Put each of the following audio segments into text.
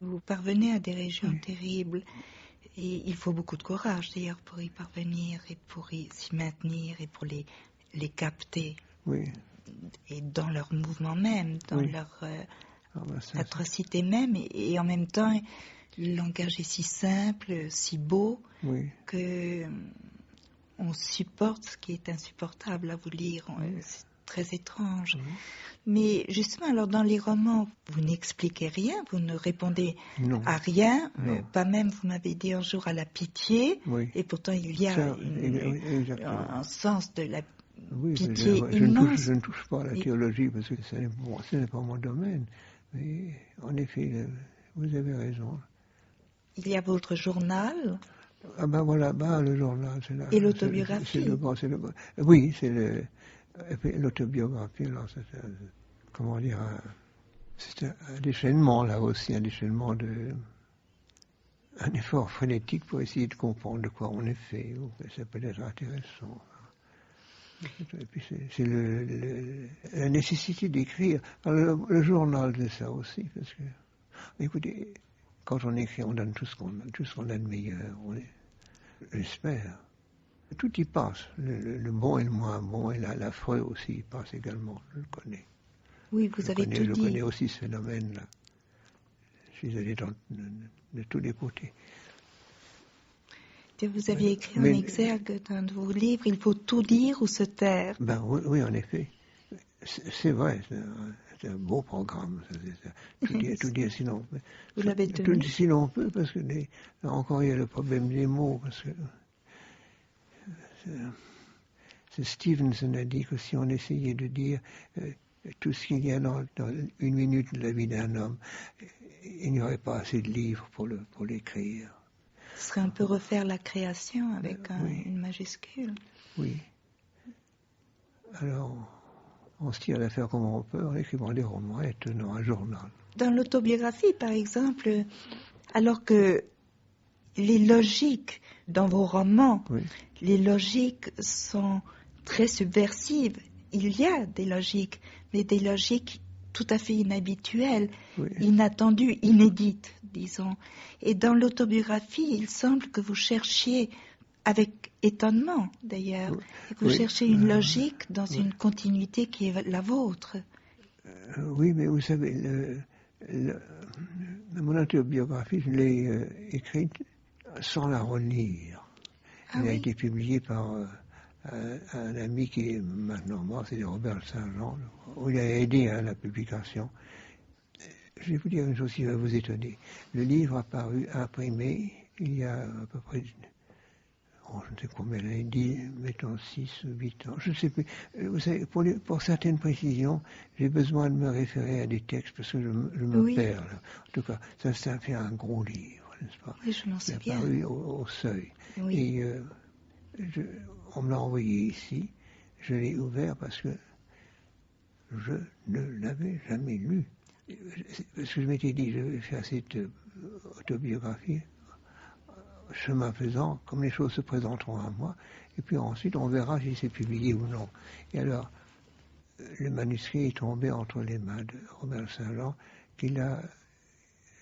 Vous parvenez à des régions Oui. terribles. Et il faut beaucoup de courage, d'ailleurs, pour y parvenir et pour s'y maintenir et pour les capter. Oui. Et dans leur mouvement même, dans Oui. leur Ça, atrocité même. Et en même temps, le langage est si simple, si beau, oui. que on supporte ce qui est insupportable à vous lire. Oui. C'est très étrange. Oui. Mais justement, alors dans les romans, vous n'expliquez rien, vous ne répondez à rien, pas même, vous m'avez dit un jour, à la pitié, oui. et pourtant il y a un sens de la pitié immense. Je ne touche pas à la théologie parce que ce n'est pas mon domaine. Mais en effet, vous avez raison. Il y a votre journal. Ah ben voilà, le journal, c'est là. Et l'autobiographie. Oui, c'est l'autobiographie. Alors comment dire, c'est un déchaînement là aussi, un déchaînement un effort phonétique pour essayer de comprendre de quoi on est fait. Ça peut être intéressant. Et puis c'est la nécessité d'écrire. Le journal de ça aussi, parce que, écoutez, quand on écrit, on donne tout ce qu'on a de meilleur. J'espère. Tout y passe. Le bon et le moins bon, et l'affreux aussi y passe également. Je le connais. Oui, vous avez tout dit. Je connais aussi ce phénomène-là. Je suis allé de tous les côtés. Vous aviez écrit en exergue d'un de vos livres, il faut tout dire ou se taire. Ben oui, en effet. C'est vrai, c'est un beau programme. Tout dire sinon. Vous l'avez tenu. Tout dire si l'on peut, parce que là encore il y a le problème des mots, parce que Stevenson a dit que si on essayait de dire tout ce qu'il y a dans une minute de la vie d'un homme, il n'y aurait pas assez de livres pour l'écrire. Ce serait un peu refaire la création avec une majuscule. Oui. Alors, on se tire d'affaire comme on peut en écrivant des romans et tenant un journal. Dans l'autobiographie, par exemple, alors que les logiques dans vos romans, les logiques sont très subversives. Il y a des logiques, mais des logiques tout à fait inhabituelles, inattendues, inédites, disons. Et dans l'autobiographie, il semble que vous cherchiez, avec étonnement d'ailleurs, que vous cherchiez une logique dans une continuité qui est la vôtre. Oui, mais vous savez, mon autobiographie, je l'ai écrite sans la relire. Elle a été publiée par un ami qui est maintenant mort, c'est Robert Saint-Jean, où il a aidé à la publication. Je vais vous dire une chose qui va vous étonner. Le livre a paru imprimé il y a à peu près, je ne sais combien d'années, mettons 6 ou 8 ans, je ne sais plus. Vous savez, pour certaines précisions, j'ai besoin de me référer à des textes parce que je me perds. Là. En tout cas, ça fait un gros livre, n'est-ce pas? Oui, je m'en souviens. Il a paru au Seuil. Oui. Et on me l'a envoyé ici, je l'ai ouvert parce que je ne l'avais jamais lu. Parce que je m'étais dit, je vais faire cette autobiographie, chemin faisant, comme les choses se présenteront à moi, et puis ensuite on verra si c'est publié ou non. Et alors, le manuscrit est tombé entre les mains de Robert Saint-Jean,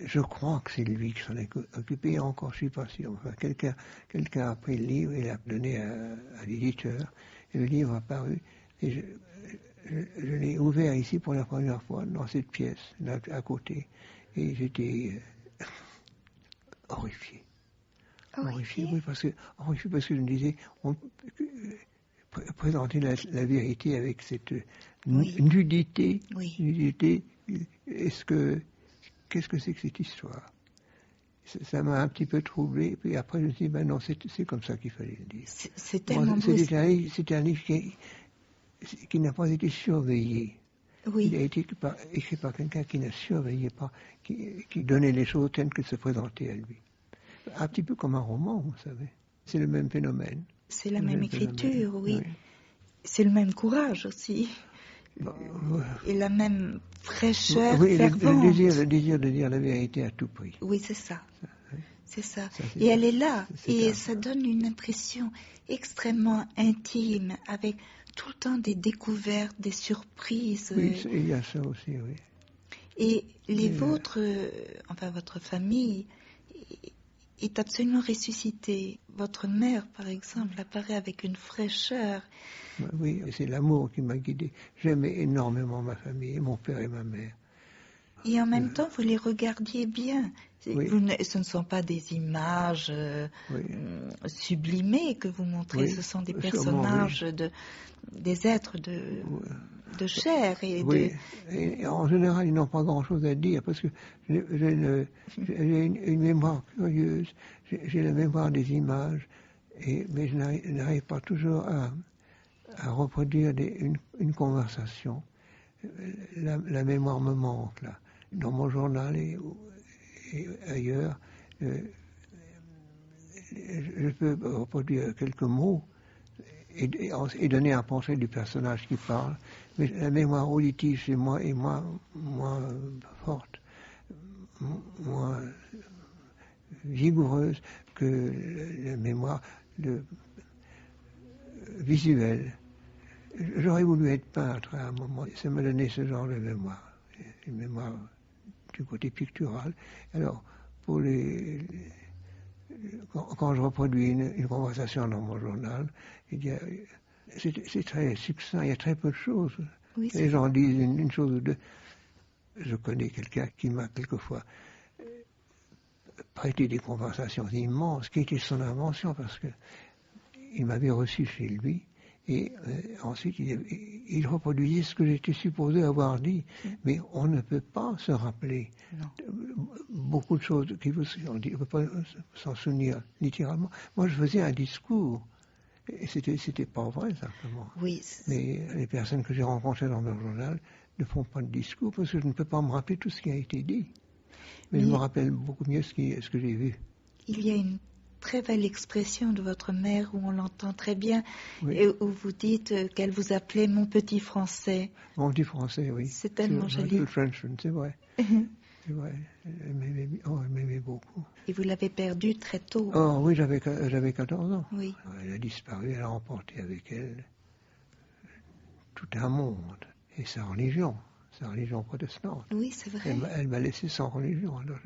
je crois que c'est lui qui s'en est occupé, encore je suis pas sûr. Enfin, quelqu'un a pris le livre et l'a donné à l'éditeur, et le livre a paru, et je l'ai ouvert ici pour la première fois, dans cette pièce, là, à côté, et j'étais horrifié. Horrifié, oui, parce que je me disais, présenter la vérité avec cette nudité, qu'est-ce que c'est que cette histoire? Ça m'a un petit peu troublé, et puis après je me suis dit, non, c'est comme ça qu'il fallait le dire. C'était un livre qui n'a pas été surveillé. Oui. Il a été écrit par quelqu'un qui ne surveillait pas, qui donnait les choses telles qu'elles se présentaient à lui. Un petit peu comme un roman, vous savez. C'est le même phénomène. C'est la même écriture, oui. C'est le même courage aussi. Et la même fraîcheur fervente. Le désir de dire la vérité à tout prix. Oui, c'est ça. C'est ça. Et elle est là. Et ça donne une impression extrêmement intime, avec tout le temps des découvertes, des surprises. Oui, il y a ça aussi, oui. Et les vôtres, enfin votre famille, est absolument ressuscitée. Votre mère, par exemple, apparaît avec une fraîcheur. Oui, c'est l'amour qui m'a guidé. J'aimais énormément ma famille, mon père et ma mère. Et en même temps, vous les regardiez bien. Oui. Ce ne sont pas des images sublimées que vous montrez, ce sont des personnages, des êtres de chair. Et en général, ils n'ont pas grand-chose à dire parce que j'ai une mémoire curieuse, j'ai la mémoire des images, mais je n'arrive pas toujours à reproduire une conversation. La mémoire me manque, là. Dans mon journal et ailleurs, je peux reproduire quelques mots et donner un portrait du personnage qui parle, mais la mémoire auditive chez moi est moins forte, moins vigoureuse que la mémoire visuelle. J'aurais voulu être peintre à un moment, ça m'a donné ce genre de mémoire, une mémoire du côté pictural. Alors, quand je reproduis une conversation dans mon journal, c'est très succinct, il y a très peu de choses. Oui, les gens disent une chose ou deux. Je connais quelqu'un qui m'a quelquefois prêté des conversations immenses, qui était son invention, parce que il m'avait reçu chez lui, et ensuite il reproduisait ce que j'étais supposé avoir dit, mais on ne peut pas se rappeler beaucoup de choses qui vous sont dites, on ne peut pas s'en souvenir littéralement. Moi, je faisais un discours, et c'était pas vrai simplement. Oui. Mais les personnes que j'ai rencontrées dans mon journal ne font pas de discours parce que je ne peux pas me rappeler tout ce qui a été dit. Mais je me rappelle beaucoup mieux ce que j'ai vu. Il y a une très belle expression de votre mère où on l'entend très bien, et où vous dites qu'elle vous appelait mon petit français. Mon petit français, oui. C'est tellement joli. C'est vrai. C'est vrai. Elle m'aimait beaucoup. Et vous l'avez perdu très tôt. Oh oui, j'avais 14 ans. Oui. Elle a disparu, elle a emporté avec elle tout un monde et sa religion protestante. Oui, c'est vrai. Elle m'a laissé sans religion, alors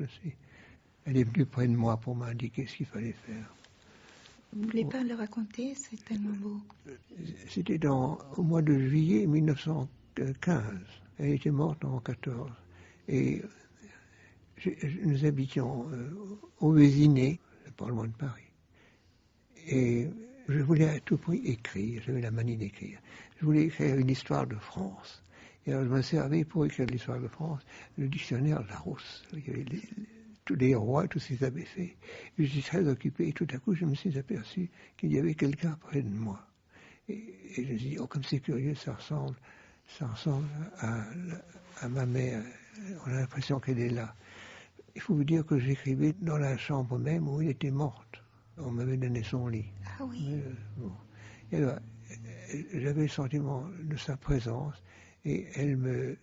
elle est venue près de moi pour m'indiquer ce qu'il fallait faire. Vous ne voulez pas le raconter? C'est tellement beau. C'était au mois de juillet 1915. Elle était morte en 14. Et nous habitions au Vésiné, pas loin de Paris. Et je voulais à tout prix écrire, j'avais la manie d'écrire. Je voulais écrire une histoire de France. Et alors je me servais pour écrire l'histoire de France, le dictionnaire Larousse. Il y avait tous les rois, tout ce qu'ils avaient fait. Je suis très occupé et tout à coup je me suis aperçu qu'il y avait quelqu'un près de moi. Et je me suis dit, oh comme c'est curieux, ça ressemble à ma mère. On a l'impression qu'elle est là. Il faut vous dire que j'écrivais dans la chambre même où elle était morte. On m'avait donné son lit. Ah oui. Et alors, j'avais le sentiment de sa présence et j'avais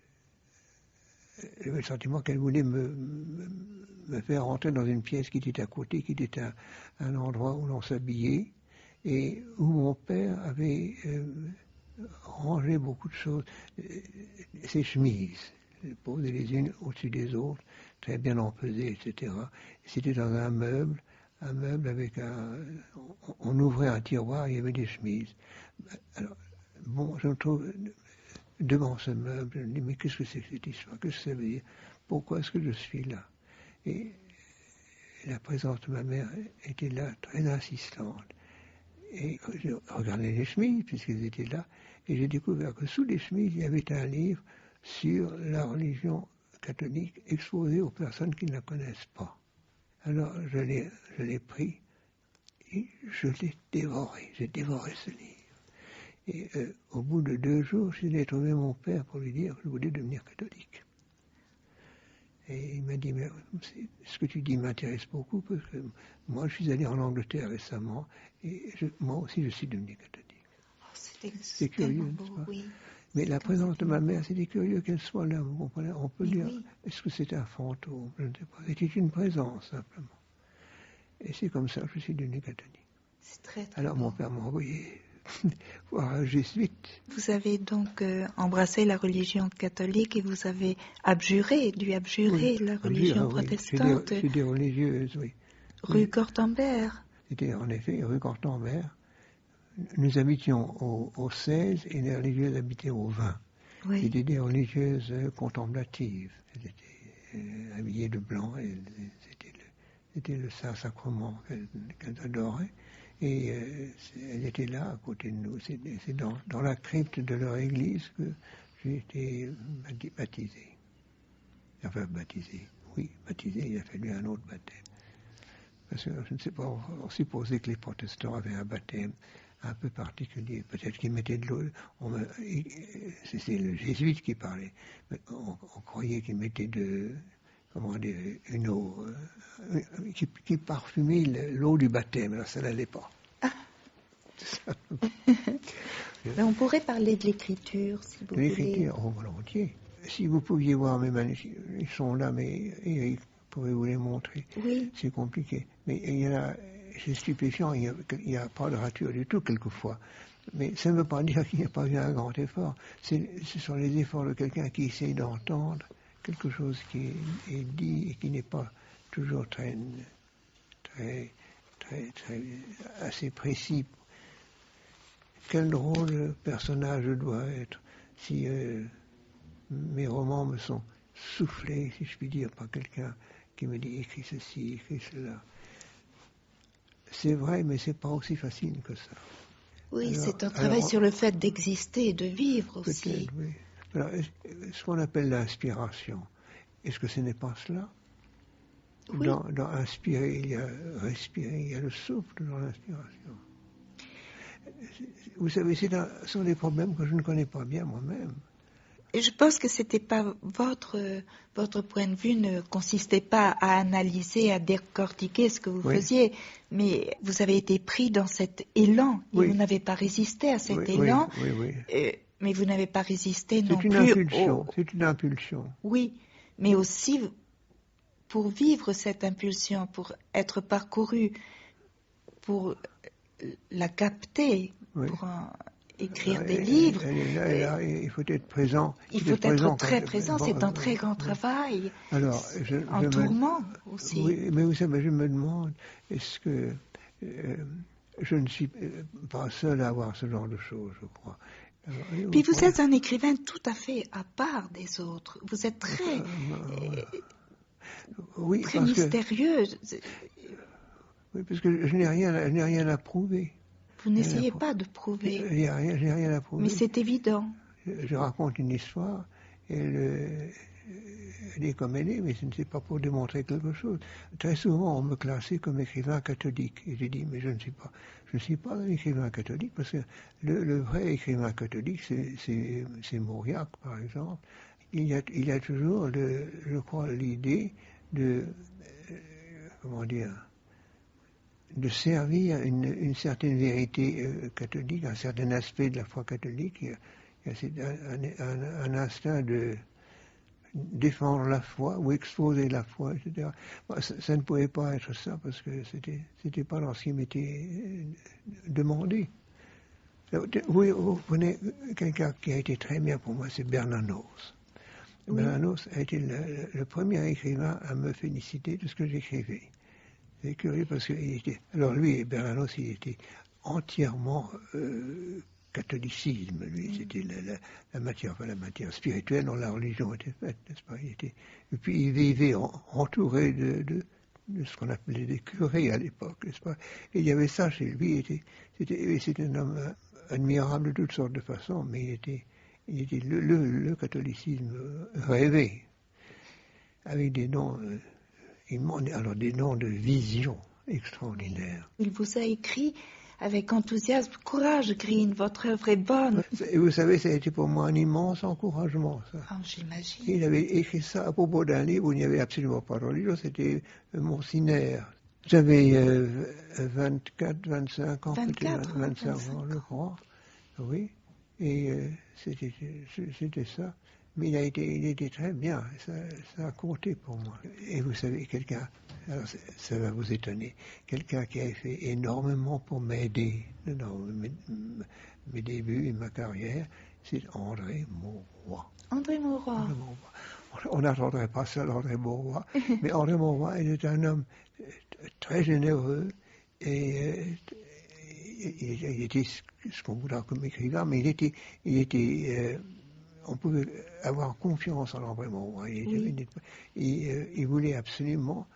le sentiment qu'elle voulait me faire rentrer dans une pièce qui était à côté, qui était un endroit où l'on s'habillait et où mon père avait rangé beaucoup de choses, ses chemises, posées les unes au-dessus des autres, très bien empesées, etc. C'était dans un meuble avec on ouvrait un tiroir, il y avait des chemises. Alors, bon, je me trouve devant ce meuble, je me dis, mais qu'est-ce que c'est que cette histoire? Qu'est-ce que ça veut dire? Pourquoi est-ce que je suis là? Et la présence de ma mère était là, très insistante. Et je regardais les chemises, puisqu'elles étaient là, et j'ai découvert que sous les chemises, il y avait un livre sur la religion catholique exposé aux personnes qui ne la connaissent pas. Alors je l'ai pris et je l'ai dévoré. J'ai dévoré ce livre. Et au bout de 2 jours, je suis allé trouver mon père pour lui dire que je voulais devenir catholique. Et il m'a dit, mais ce que tu dis m'intéresse beaucoup parce que moi je suis allé en Angleterre récemment et moi aussi je suis devenu catholique. Oh, c'est curieux, beau, n'est-ce pas? Oui. Mais la présence de ma mère, c'était curieux qu'elle soit là, vous comprenez? On peut dire, oui. Est-ce que c'était un fantôme? Je ne sais pas. C'était une présence, simplement. Et c'est comme ça que je suis devenu catholique. C'est très, très Alors beau. mon père m'a envoyé voire un jésuite. Vous avez donc embrassé la religion catholique et vous avez dû abjurer la religion protestante. Oui. C'était religieuse, oui. Rue Cortambert. C'était en effet rue Cortambert. Nous habitions au 16 et les religieuses habitaient au 20. Oui. C'était des religieuses contemplatives. Elles étaient habillées de blanc. C'était le Saint-Sacrement qu'elles adoraient. Et elles étaient là à côté de nous. C'est dans la crypte de leur église que j'ai été baptisé. Enfin, baptisé. Oui, baptisé, il a fallu un autre baptême. Parce que je ne sais pas, on supposait que les protestants avaient un baptême un peu particulier. Peut-être qu'ils mettaient de l'eau. C'est le jésuite qui parlait. On croyait qu'ils mettaient une eau qui parfumait l'eau du baptême. Alors ça n'allait pas. Ah. Mais on pourrait parler de l'écriture, si vous voulez. L'écriture, volontiers. Si vous pouviez voir mes manuscrits, ils sont là, mais Eric pourrait vous les montrer. Oui. C'est compliqué. Mais il y en a, c'est stupéfiant, il n'y a pas de rature du tout quelquefois. Mais ça ne veut pas dire qu'il n'y a pas eu un grand effort. Ce sont les efforts de quelqu'un qui essaie d'entendre quelque chose qui est dit et qui n'est pas toujours très assez précis. Quel drôle de personnage je dois être si mes romans me sont soufflés, si je puis dire, par quelqu'un qui me dit écris ceci, écris cela. C'est vrai, mais c'est pas aussi facile que ça. Oui, c'est un travail sur le fait d'exister et de vivre aussi. Peut-être, oui. Alors, ce qu'on appelle l'inspiration, est-ce que ce n'est pas cela? Oui. Dans inspirer, il y a respirer, il y a le souffle dans l'inspiration. Vous savez, ce sont des problèmes que je ne connais pas bien moi-même. Et je pense que c'était pas votre point de vue ne consistait pas à analyser, à décortiquer ce que vous faisiez, mais vous avez été pris dans cet élan et vous n'avez pas résisté à cet élan. Oui. Mais vous n'avez pas résisté non plus. C'est une impulsion. Oui, mais aussi pour vivre cette impulsion, pour être parcouru, pour la capter, pour écrire des livres. Il faut être présent. Il faut être très présent, c'est un très grand travail. Alors, en tourment aussi. Oui, mais vous savez, je me demande, est-ce que je ne suis pas seul à avoir ce genre de choses, je crois. Alors, puis vous êtes un écrivain tout à fait à part des autres. Vous êtes très mystérieux. Oui, parce que je n'ai rien à prouver. Vous n'essayez pas de prouver. Je n'ai rien à prouver. Mais c'est évident. Je raconte une histoire, elle est comme elle est, mais ce n'est pas pour démontrer quelque chose. Très souvent, on me classait comme écrivain catholique. Et j'ai dit, mais je ne suis pas un écrivain catholique, parce que le vrai écrivain catholique, c'est Mauriac, par exemple. Il y a toujours, je crois, l'idée de servir une certaine vérité catholique, un certain aspect de la foi catholique. Il y a un instinct de défendre la foi ou exposer la foi, etc. Bon, ça ne pouvait pas être ça parce que c'était pas dans ce qui m'était demandé. Vous prenez quelqu'un qui a été très bien pour moi, c'est Bernanos. Oui. Bernanos a été le premier écrivain à me féliciter de ce que j'écrivais. C'est curieux parce qu'il était... Alors lui, Bernanos, il était entièrement catholicisme. Lui, c'était la matière spirituelle dont la religion était faite, n'est-ce pas? Et puis il vivait entouré de ce qu'on appelait des curés à l'époque, n'est-ce pas? Et il y avait ça chez lui. C'était un homme admirable de toutes sortes de façons, mais il était le catholicisme rêvé, avec des noms... alors des noms de vision extraordinaires. Il vous a écrit avec enthousiasme, courage Green, votre œuvre est bonne. Et vous savez, ça a été pour moi un immense encouragement, ça. Oh, j'imagine. Il avait écrit ça à propos d'un livre où il n'y avait absolument pas de religion, c'était Mon Cinéaire. J'avais 25 ans, peut-être 25 ans, je crois. Oui, et c'était ça. Mais il était très bien, ça a compté pour moi. Et vous savez, quelqu'un Alors, ça va vous étonner. Quelqu'un qui a fait énormément pour m'aider dans mes débuts et ma carrière, c'est André Mauroy. André Mauroy. On n'attendrait pas ça d'André Mauroy, mais André Mauroy était un homme très généreux et il était ce qu'on voudra comme écrivain, mais il était on pouvait avoir confiance en André Mauroy. Il voulait absolument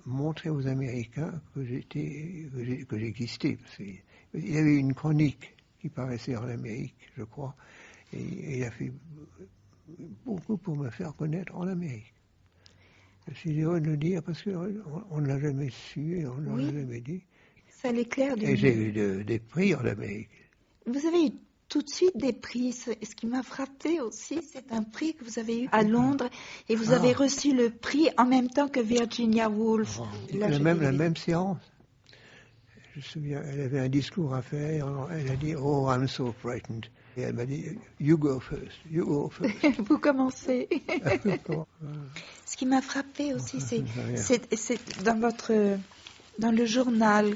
montrer aux Américains que j'existais. Il y avait une chronique qui paraissait en Amérique, je crois, et il a fait beaucoup pour me faire connaître en Amérique. Je suis heureux de le dire parce qu'on ne l'a jamais su et on ne l'a jamais dit. Ça l'éclaire du Et j'ai eu des prix en Amérique. Vous avez eu tout de suite des prix. Ce qui m'a frappé aussi, c'est un prix que vous avez eu à Londres et vous avez reçu le prix en même temps que Virginia Woolf. La même séance. Je me souviens, elle avait un discours à faire. Elle a dit « Oh, I'm so frightened ». Et elle m'a dit « You go first, you go first ». Vous commencez. Ce qui m'a frappé aussi, c'est dans le journal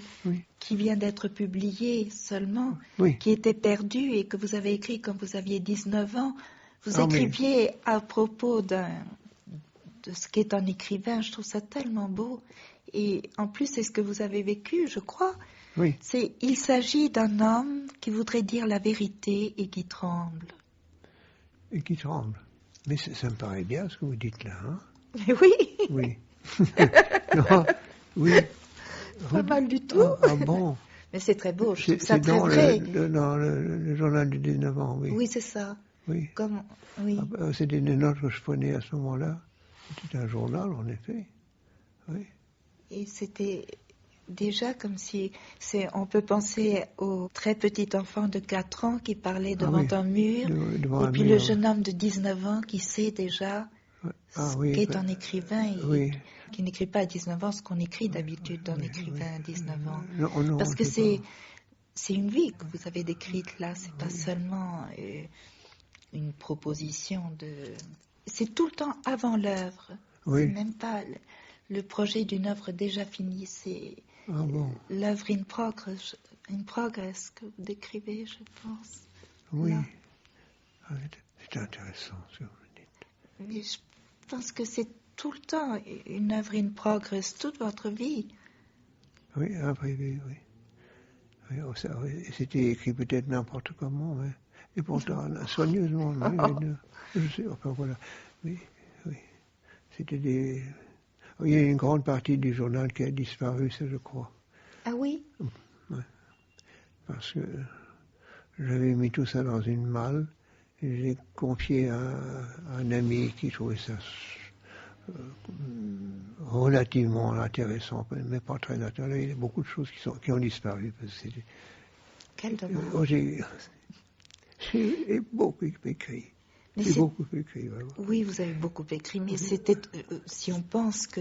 qui vient d'être publié seulement, qui était perdu et que vous avez écrit quand vous aviez 19 ans. Vous écriviez à propos de ce qu'est un écrivain. Je trouve ça tellement beau. Et en plus, c'est ce que vous avez vécu, je crois. Oui. Il s'agit d'un homme qui voudrait dire la vérité et qui tremble. Et qui tremble. Mais ça me paraît bien ce que vous dites là, hein? Mais oui. Oui. Non, oui. Pas mal du tout. Ah bon? Mais c'est très beau, je trouve ça très vrai. Dans le journal du 19 ans, oui. Oui, c'est ça. Oui. Oui. C'était des notes que je prenais à ce moment-là. C'était un journal, en effet. Oui. Et c'était déjà comme si... on peut penser au très petit enfant de 4 ans qui parlait devant un mur, et puis le jeune homme de 19 ans qui sait déjà ce qu'est un écrivain, et qui n'écrit pas à 19 ans ce qu'on écrit d'habitude d'un écrivain à 19 ans. Non, parce que c'est une vie que vous avez décrite là, c'est pas seulement une proposition de... C'est tout le temps avant l'œuvre. C'est même pas... Le projet d'une œuvre déjà finie, c'est l'œuvre in progress que vous décrivez, je pense. Oui, c'est intéressant ce que vous dites. Mais je pense que c'est tout le temps une œuvre in progress, toute votre vie. Oui, après, oui. C'était écrit peut-être n'importe comment, mais... et pourtant soigneusement. Je sais, enfin voilà. Oui. C'était des... Il y a une grande partie du journal qui a disparu, ça je crois. Ah oui? Ouais. Parce que j'avais mis tout ça dans une malle et j'ai confié à un ami qui trouvait ça relativement intéressant, mais pas très intéressant. Il y a beaucoup de choses qui ont disparu. Parce que quel dommage. J'ai beaucoup écrit. J'ai beaucoup écrit, vraiment. Oui, vous avez beaucoup écrit, mais c'était, si on pense que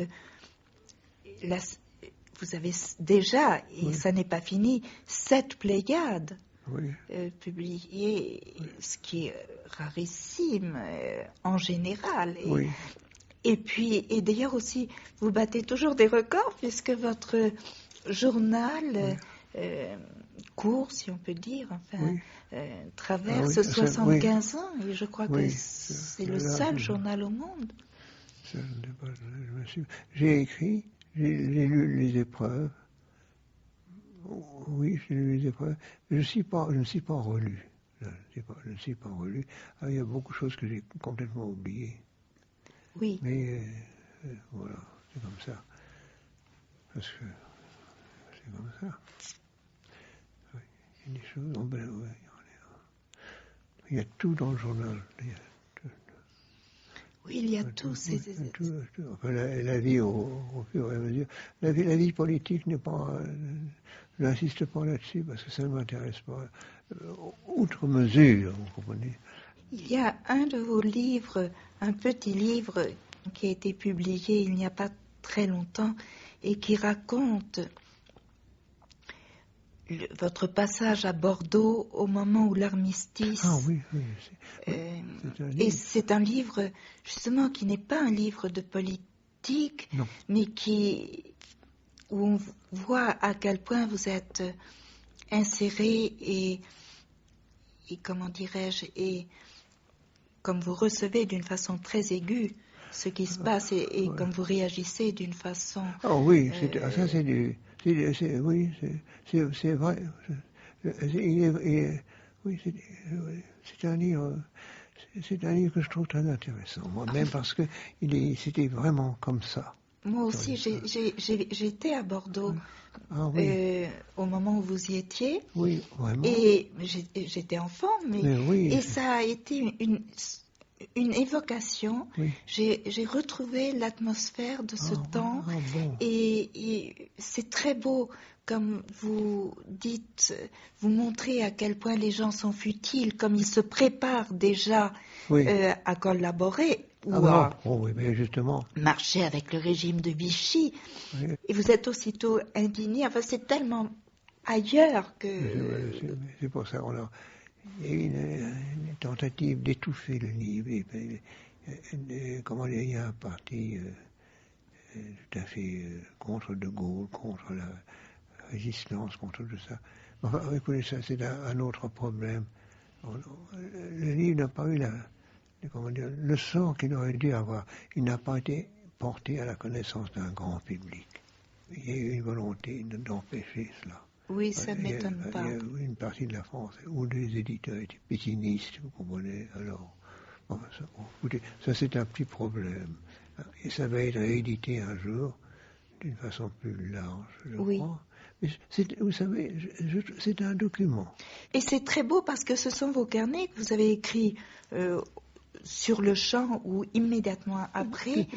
vous avez déjà, et ça n'est pas fini, 7 Pléiades publiées, ce qui est rarissime en général. Et puis, et d'ailleurs aussi, vous battez toujours des records, puisque votre journal... court, si on peut dire, traverse 75 ans, et je crois que c'est le seul journal au monde. J'ai écrit, j'ai lu les épreuves. Oui, j'ai lu les épreuves. Je ne suis pas relu. Je ne suis pas relu. Il y a beaucoup de choses que j'ai complètement oubliées. Oui. Mais voilà, c'est comme ça. Parce que c'est comme ça. Il y a des choses, il y a tout dans le journal. Oui, il y a tout. Enfin, la vie au fur et à mesure. La vie politique n'est pas... je n'insiste pas là-dessus parce que ça ne m'intéresse pas. Outre mesure, vous comprenez. Il y a un de vos livres, un petit livre qui a été publié il n'y a pas très longtemps et qui raconte votre passage à Bordeaux au moment où l'armistice... Ah oui. Et c'est un livre, justement, qui n'est pas un livre de politique politique, non. mais où on voit à quel point vous êtes inséré et comment dirais-je, et comme vous recevez d'une façon très aiguë ce qui se passe et Ouais. comme vous réagissez d'une façon... oui, ça c'est du... oui, c'est vrai. Oui, c'est un livre... C'est un livre que je trouve très intéressant, moi-même, parce que c'était vraiment comme ça. Moi aussi, j'étais à Bordeaux au moment où vous y étiez. Oui, vraiment. Et j'étais enfant, et ça a été une évocation. Oui. J'ai retrouvé l'atmosphère de ce temps. Bon. Et c'est très beau, comme vous dites, vous montrez à quel point les gens sont futiles, comme ils se préparent déjà à collaborer ou à mais justement. marcher avec le régime de Vichy. Oui. Et vous êtes aussitôt indigné. Enfin, c'est tellement ailleurs que... C'est pour ça il y a eu une tentative d'étouffer le livre. Comment dire, il y a un parti tout à fait contre De Gaulle, contre la résistance, contre tout ça. Enfin, écoutez, ça c'est un autre problème. Le livre n'a pas eu le sort qu'il aurait dû avoir. Il n'a pas été porté à la connaissance d'un grand public. Il y a eu une volonté d'empêcher cela. Oui, ça ne m'étonne pas. Il y a une partie de la France où les éditeurs étaient pétinistes, vous comprenez. Alors, écoutez, ça c'est un petit problème. Et ça va être réédité un jour d'une façon plus large, je crois. Mais vous savez, c'est un document. Et c'est très beau parce que ce sont vos carnets que vous avez écrits sur le champ ou immédiatement après.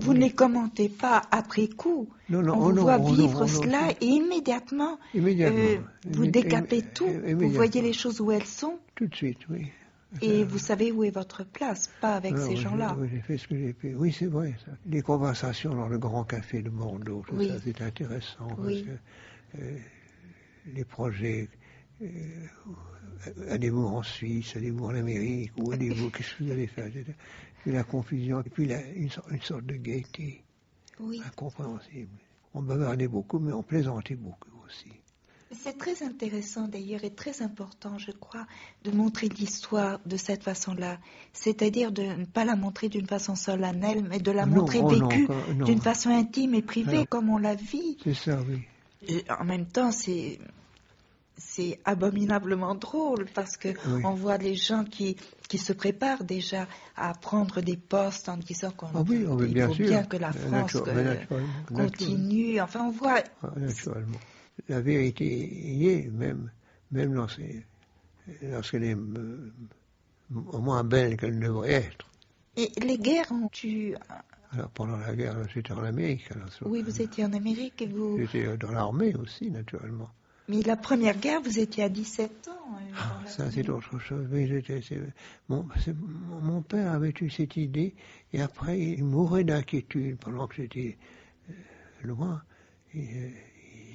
Vous ne les commentez pas après coup. On vous voit vivre cela et immédiatement. Vous décapez tout. Vous voyez les choses où elles sont. Tout de suite, oui. Et vous savez où est votre place, pas avec ces gens-là. J'ai fait ce que j'ai pu. Oui, c'est vrai. Ça. Les conversations dans le Grand Café de Bordeaux, tout ça, c'est intéressant. Parce que, les projets, allez-vous en Suisse, allez-vous en Amérique, où allez-vous, qu'est-ce que vous allez faire? Puis la confusion, et puis une sorte de gaieté incompréhensible. On bavardait beaucoup, mais on plaisantait beaucoup aussi. C'est très intéressant d'ailleurs et très important, je crois, de montrer l'histoire de cette façon-là. C'est-à-dire de ne pas la montrer d'une façon solennelle, mais de la montrer vécue d'une façon intime et privée, comme on la vit. C'est ça, oui. Et en même temps, c'est abominablement drôle parce que on voit les gens qui se préparent déjà à prendre des postes en disant qu'il faut bien que la France continue. Enfin, on voit... Naturellement. La vérité y est, même lorsqu'elle est moins belle qu'elle devrait être. Et les guerres ont eu... Alors, pendant la guerre, j'étais en Amérique. Oui, vous étiez en Amérique et vous... J'étais dans l'armée aussi, naturellement. Mais la première guerre, vous étiez à 17 ans. Ça, c'est autre chose. Mais mon père avait eu cette idée, et après, il mourait d'inquiétude pendant que j'étais loin.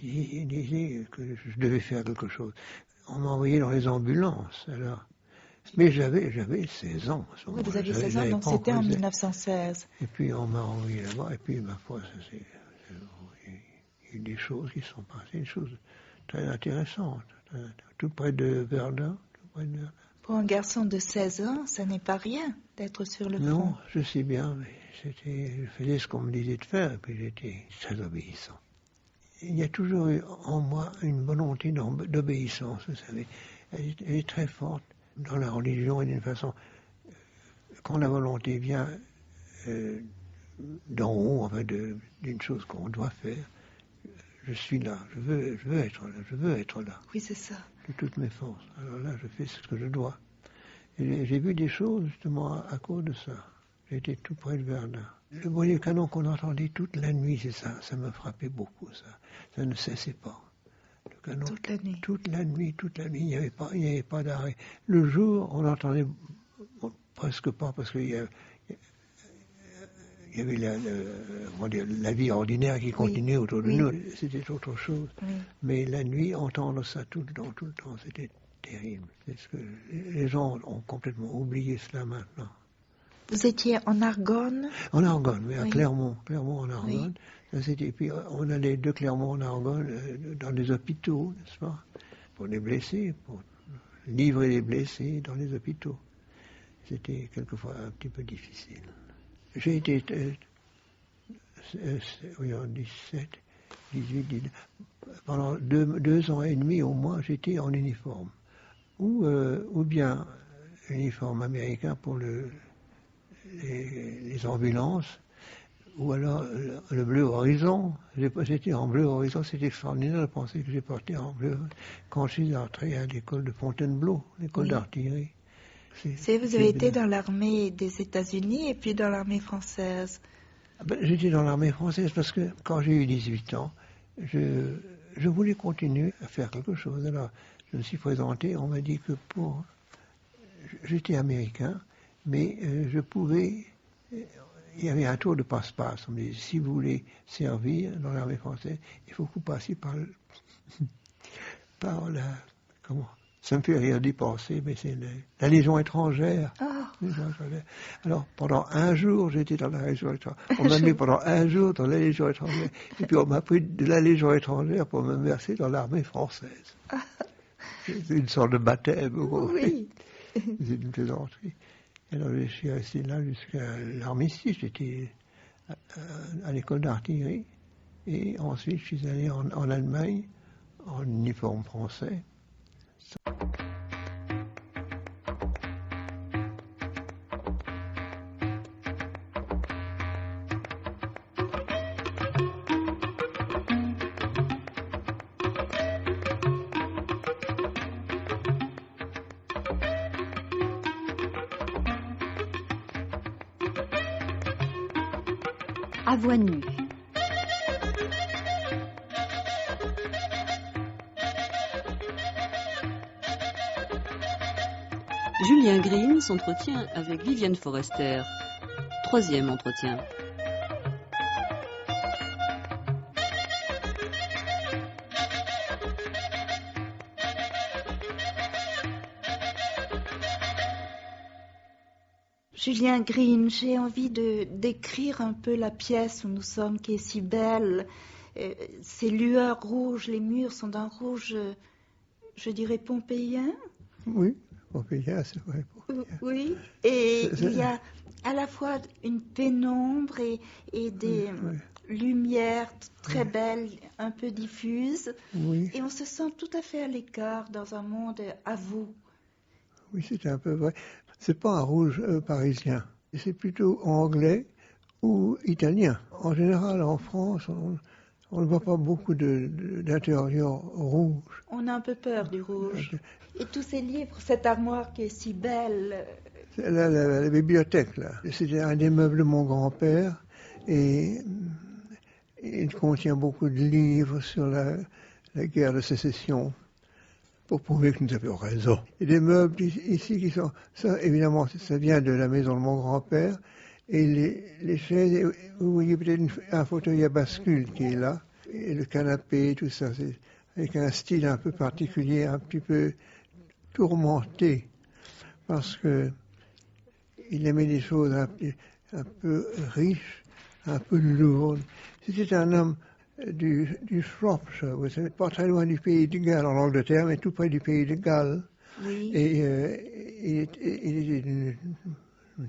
Il disait que je devais faire quelque chose. On m'a envoyé dans les ambulances, alors. Mais j'avais 16 ans. Oui, vous aviez 16 ans, donc c'était en 1916. Et puis on m'a envoyé là-bas, et puis ma foi, il y a eu des choses qui sont passées, des choses très intéressantes, tout près de Verdun. Pour un garçon de 16 ans, ça n'est pas rien d'être sur le front. Non, je sais bien, mais je faisais ce qu'on me disait de faire, et puis j'étais très obéissant. Il y a toujours eu en moi une volonté d'obéissance, vous savez. Elle est très forte dans la religion et d'une façon. Quand la volonté vient d'en haut, enfin d'une chose qu'on doit faire, je suis là, je veux être là. Oui, c'est ça. De toutes mes forces. Alors là, je fais ce que je dois. Et j'ai vu des choses justement à cause de ça. J'étais tout près de Verdun. Le bruit du canon qu'on entendait toute la nuit, c'est ça. Ça me frappait beaucoup, ça. Ça ne cessait pas. Le canon, toute la nuit. Toute la nuit. Il n'y avait pas d'arrêt. Le jour, on entendait presque pas, parce qu'il y avait la vie ordinaire qui continuait autour de nous. C'était autre chose. Oui. Mais la nuit, entendre ça tout le temps, c'était terrible. C'est ce que les gens ont complètement oublié cela maintenant. Vous étiez en Argonne? En Argonne, oui, à Oui. Clermont en Argonne. Oui. Et puis on allait de Clermont en Argonne dans des hôpitaux, n'est-ce pas, pour les blessés, pour livrer les blessés dans les hôpitaux. C'était quelquefois un petit peu difficile. J'ai été en 17, 18, 19, pendant 2 ans et demi au moins, j'étais en uniforme. Ou bien uniforme américain pour les ambulances, ou alors le bleu horizon. J'étais en bleu horizon, c'était extraordinaire de penser que j'ai porté en bleu quand je suis entré à l'école de Fontainebleau, l'école d'artillerie. Vous avez été dans l'armée des États-Unis et puis dans l'armée française. J'étais dans l'armée française parce que quand j'ai eu 18 ans, je voulais continuer à faire quelque chose. Alors, je me suis présenté, on m'a dit que j'étais américain, mais je pouvais... Il y avait un tour de passe-passe. On me dit, si vous voulez servir dans l'armée française, il faut que vous passiez par la... Comment? Ça me fait rire d'y penser, mais c'est la Légion étrangère. Oh. Alors, pendant un jour, j'étais dans la Légion étrangère. On m'a mis pendant un jour dans la Légion étrangère. Et puis, on m'a pris de la Légion étrangère pour me verser dans l'armée française. C'est une sorte de baptême. Oui. C'est une plaisanterie. Alors, je suis resté là jusqu'à l'armistice. J'étais à l'école d'artillerie. Et ensuite, je suis allé en Allemagne, en uniforme français. À voix nue. Julien Green s'entretient avec Viviane Forester. 3e entretien. Julien Green, j'ai envie de décrire un peu la pièce où nous sommes, qui est si belle. Ces lueurs rouges, les murs sont d'un rouge, je dirais, pompéien. Oui, pompéien, c'est vrai. Oui, et il y a à la fois une pénombre et des lumières très belles, un peu diffuses. Oui. Et on se sent tout à fait à l'écart dans un monde à vous. Oui, c'est un peu vrai. C'est pas un rouge parisien, c'est plutôt anglais ou italien. En général, en France, on ne voit pas beaucoup d'intérieur rouge. On a un peu peur du rouge. Et tous ces livres, cette armoire qui est si belle. C'est la bibliothèque, là. C'était un des meubles de mon grand-père et il contient beaucoup de livres sur la guerre de sécession, pour prouver que nous avions raison. Et des meubles ici qui sont... Ça, évidemment, ça vient de la maison de mon grand-père. Et les chaises, vous voyez peut-être un fauteuil à bascule qui est là. Et le canapé, tout ça, c'est avec un style un peu particulier, un petit peu tourmenté. Parce que il aimait des choses un peu riches, un peu lourdes. C'était un homme du Shropshire, vous savez, pas très loin du pays de Galles, en Angleterre, mais tout près du pays de Galles. Oui. Et il était d'une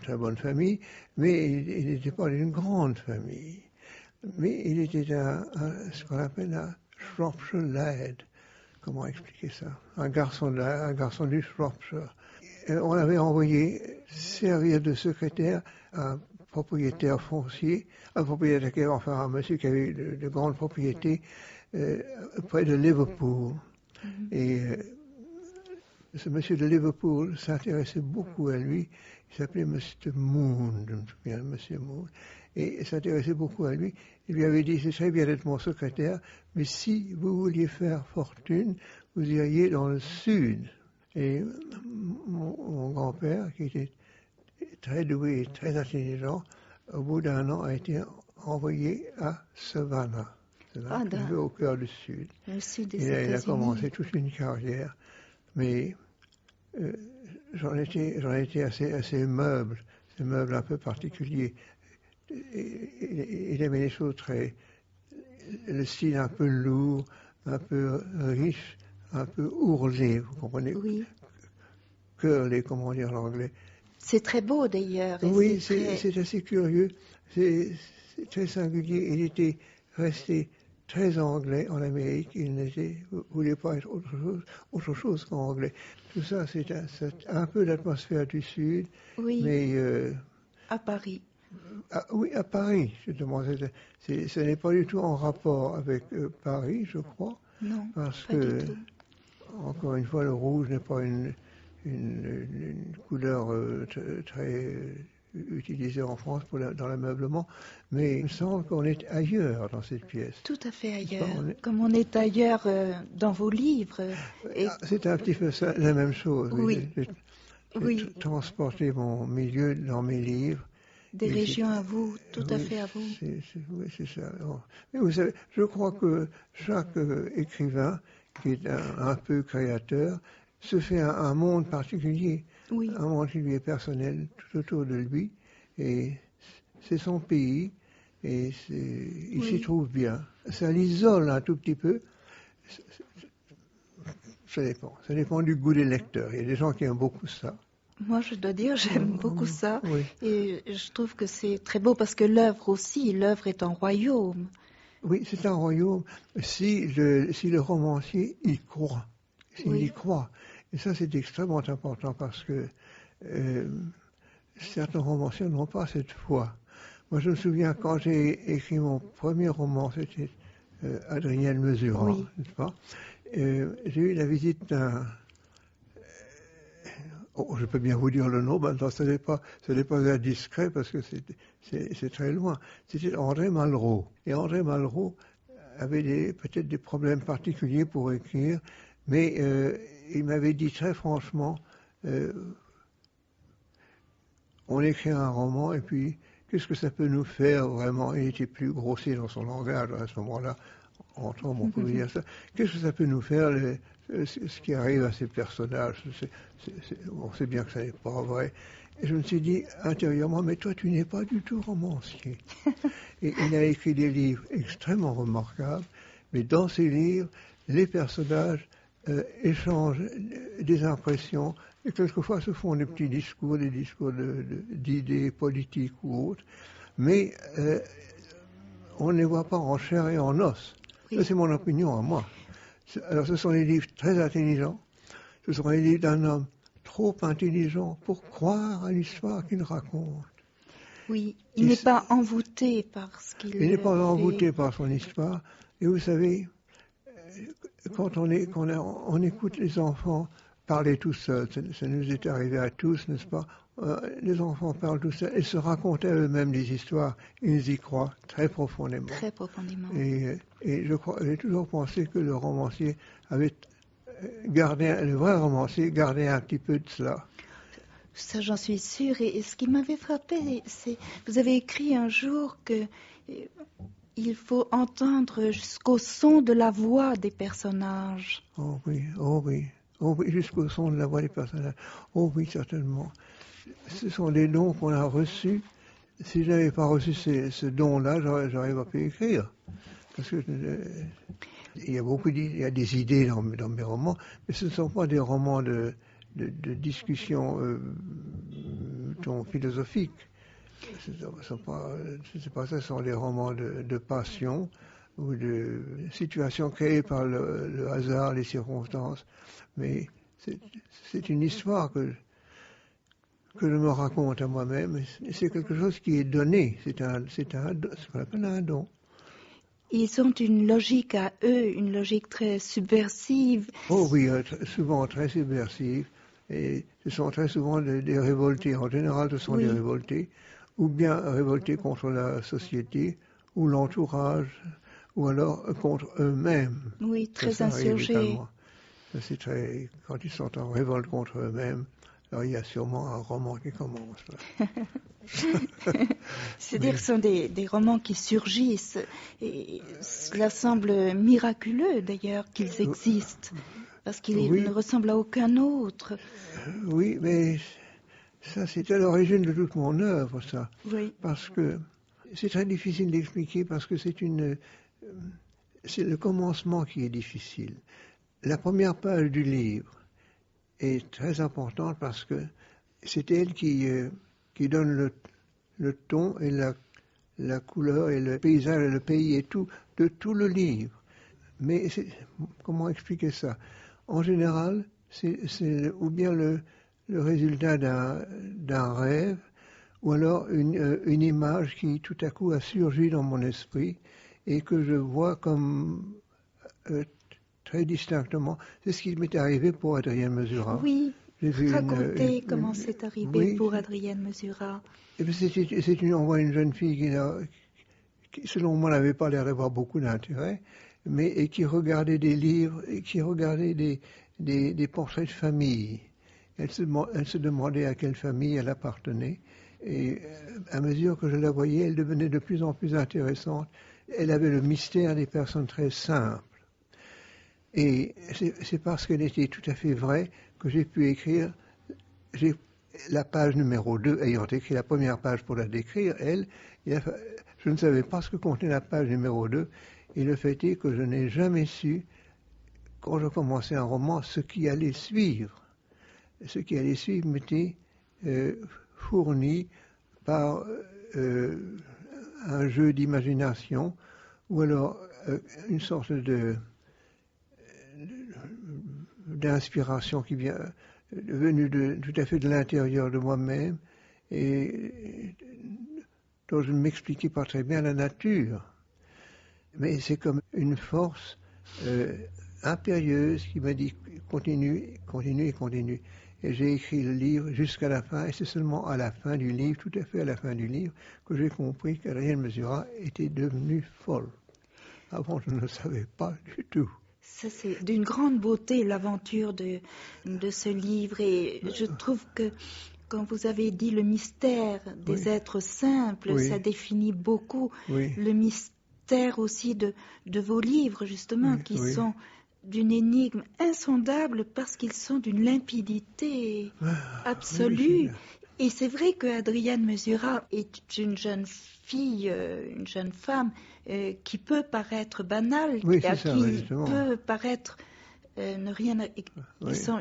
très bonne famille, mais il n'était pas d'une grande famille. Mais il était ce qu'on appelle un Shropshire lad. Comment expliquer ça? Un garçon du Shropshire. On avait envoyé servir de secrétaire à un propriétaire foncier, enfin un monsieur qui avait de grandes propriétés près de Liverpool. Et ce monsieur de Liverpool s'intéressait beaucoup à lui. Il s'appelait Mr. Moon, je me souviens, Monsieur Moon. Et il s'intéressait beaucoup à lui. Il lui avait dit, c'est très bien d'être mon secrétaire, mais si vous vouliez faire fortune, vous iriez dans le sud. Et mon grand-père, qui était très doué et très intelligent, au bout d'1 an, a été envoyé à Savannah. Au cœur du sud. Le sud des États-Unis. Il a commencé toute une carrière. Mais j'en étais assez meuble. meubles un peu particuliers. Il aimait les choses le style un peu lourd, un peu riche, un peu ourlé, vous comprenez? Oui. Curlé, comment dire l'anglais. C'est très beau d'ailleurs. Oui, c'est assez curieux, c'est très singulier. Il était resté très anglais en Amérique, il ne voulait pas être autre chose qu'anglais. Tout ça, c'est un peu l'atmosphère du Sud, oui. Mais... à Paris. Oui, à Paris, justement. Ce n'est pas du tout en rapport avec Paris, je crois. Non, parce pas que, du tout. Encore une fois, le rouge n'est pas une couleur très utilisée en France dans l'ameublement, mais il me semble qu'on est ailleurs dans cette pièce. Tout à fait ailleurs, comme on est ailleurs dans vos livres. C'est un petit peu ça, la même chose. Oui. J'ai transporté mon milieu dans mes livres. Des régions à vous, tout à fait à vous. Oui, c'est ça. Mais vous savez, je crois que chaque écrivain qui est un peu créateur se fait un monde particulier, un monde qui lui est personnel tout autour de lui, et c'est son pays, et il s'y trouve bien. Ça l'isole un tout petit peu. Ça dépend du goût des lecteurs. Il y a des gens qui aiment beaucoup ça. Moi, je dois dire, j'aime beaucoup ça. Oui. Et je trouve que c'est très beau parce que l'œuvre est un royaume. Oui, c'est un royaume si le romancier y croit. S'il y croit. Et ça, c'est extrêmement important parce que certains romanciers n'ont pas cette foi. Moi, je me souviens quand j'ai écrit mon premier roman, c'était Adrienne Mesurant, n'est-ce pas? J'ai eu la visite d'un... je peux bien vous dire le nom, maintenant ce n'est pas indiscret parce que c'est très loin. C'était André Malraux. Et André Malraux avait peut-être des problèmes particuliers pour écrire, mais il m'avait dit très franchement, on écrit un roman et puis qu'est-ce que ça peut nous faire vraiment? Il était plus grossier dans son langage à ce moment-là. Entre hommes, on peut dire ça. Qu'est-ce que ça peut nous faire, ce qui arrive à ces personnages? On sait bien que ce n'est pas vrai. Et je me suis dit intérieurement, mais toi, tu n'es pas du tout romancier. Et il a écrit des livres extrêmement remarquables, mais dans ces livres, les personnages échangent des impressions, et quelquefois se font des petits discours, des discours d'idées politiques ou autres, mais on ne les voit pas en chair et en os. Ça, c'est mon opinion à moi. Alors, ce sont des livres très intelligents. Ce sont des livres d'un homme trop intelligent pour croire à l'histoire qu'il raconte. Oui, il n'est pas envoûté par ce qu'il fait. Il n'est pas envoûté par son histoire. Et vous savez, quand on écoute les enfants parler tout seuls, ça nous est arrivé à tous, n'est-ce pas? Les enfants parlent tout seuls et se racontent à eux-mêmes des histoires. Ils y croient très profondément. Très profondément. Et j'ai toujours pensé que le romancier avait le vrai romancier gardait un petit peu de cela. Ça, j'en suis sûre. Et ce qui m'avait frappé, c'est vous avez écrit un jour que il faut entendre jusqu'au son de la voix des personnages. Oh oui, jusqu'au son de la voix des personnages. Oh oui, certainement. Ce sont des dons qu'on a reçus. Si je n'avais pas reçu ce don-là, j'aurais pas pu écrire. Parce que il y a des idées dans mes romans, mais ce ne sont pas des romans de discussion philosophique. C'est pas ça, ce sont des romans de passion ou de situations créées par le hasard, les circonstances. Mais c'est une histoire que je me raconte à moi-même. C'est quelque chose qui est donné. C'est ce qu'on appelle un don. Ils ont une logique à eux, une logique très subversive. Oh oui, souvent très subversive. Et ce sont très souvent des révoltés. En général, ce sont des révoltés, ou bien révoltés contre la société, ou l'entourage, ou alors contre eux-mêmes. Oui, très insurgés. Quand ils sont en révolte contre eux-mêmes, alors il y a sûrement un roman qui commence. C'est-à-dire que ce sont des romans qui surgissent. Et cela semble miraculeux d'ailleurs qu'ils existent, parce qu'ils ne ressemblent à aucun autre. Oui, mais Ça, c'est à l'origine de toute mon œuvre, ça. Oui. Parce que c'est très difficile d'expliquer, parce que c'est le commencement qui est difficile. La première page du livre est très importante parce que c'est elle qui donne le ton et la couleur et le paysage et le pays et tout, de tout le livre. Mais comment expliquer ça? En général, c'est ou bien le résultat d'un rêve, ou alors une image qui tout à coup a surgi dans mon esprit et que je vois comme très distinctement. C'est ce qui m'est arrivé pour Adrienne Mesura. Oui, racontez comment c'est arrivé pour Adrienne Mesura. On voit une jeune fille qui selon moi, n'avait pas l'air d'avoir beaucoup d'intérêt, et qui regardait des livres, et qui regardait des portraits de famille. Elle se demandait à quelle famille elle appartenait. Et à mesure que je la voyais, elle devenait de plus en plus intéressante. Elle avait le mystère des personnes très simples. Et c'est parce qu'elle était tout à fait vraie que j'ai pu écrire la page numéro 2, ayant écrit la première page pour la décrire, je ne savais pas ce que contenait la page numéro 2, et le fait est que je n'ai jamais su, quand je commençais un roman, ce qui allait suivre. Ce qui allait suivre m'était fourni par un jeu d'imagination, ou alors une sorte d'inspiration qui vient venue tout à fait de l'intérieur de moi-même, et dont je ne m'expliquais pas très bien la nature. Mais c'est comme une force impérieuse qui m'a dit continue, continue et continue. Et j'ai écrit le livre jusqu'à la fin, et c'est seulement à la fin du livre, tout à fait à la fin du livre, que j'ai compris qu'Adrienne Mesura était devenue folle. Avant, je ne le savais pas du tout. Ça, c'est d'une grande beauté, l'aventure de ce livre. Et je trouve que quand vous avez dit le mystère des êtres simples, ça définit beaucoup le mystère aussi de vos livres, justement, qui sont d'une énigme insondable parce qu'ils sont d'une limpidité absolue. Et c'est vrai que Adrienne Mesura est une jeune fille, une jeune femme qui peut paraître banale, qui peut paraître ne rien.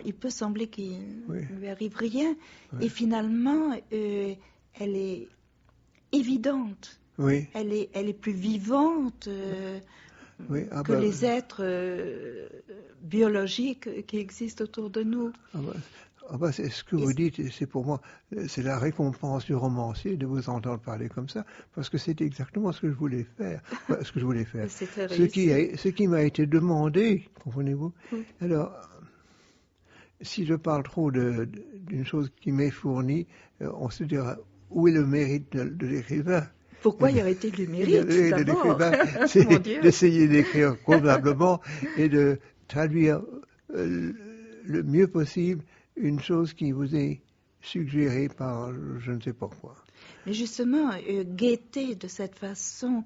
Il peut sembler qu'il ne lui arrive rien, et finalement, elle est évidente. Elle est plus vivante que les êtres biologiques qui existent autour de nous. C'est ce que vous dites, c'est pour moi, c'est la récompense du romancier de vous entendre parler comme ça, parce que c'est exactement ce que je voulais faire. Ce qui m'a été demandé, comprenez-vous. Alors, si je parle trop d'une chose qui m'est fournie, on se dira, où est le mérite de l'écrivain? Pourquoi y aurait-il du mérite de l'écrivain, c'est d'essayer d'écrire convenablement et de traduire le mieux possible une chose qui vous est suggérée par je ne sais pas quoi. Mais justement, guetter de cette façon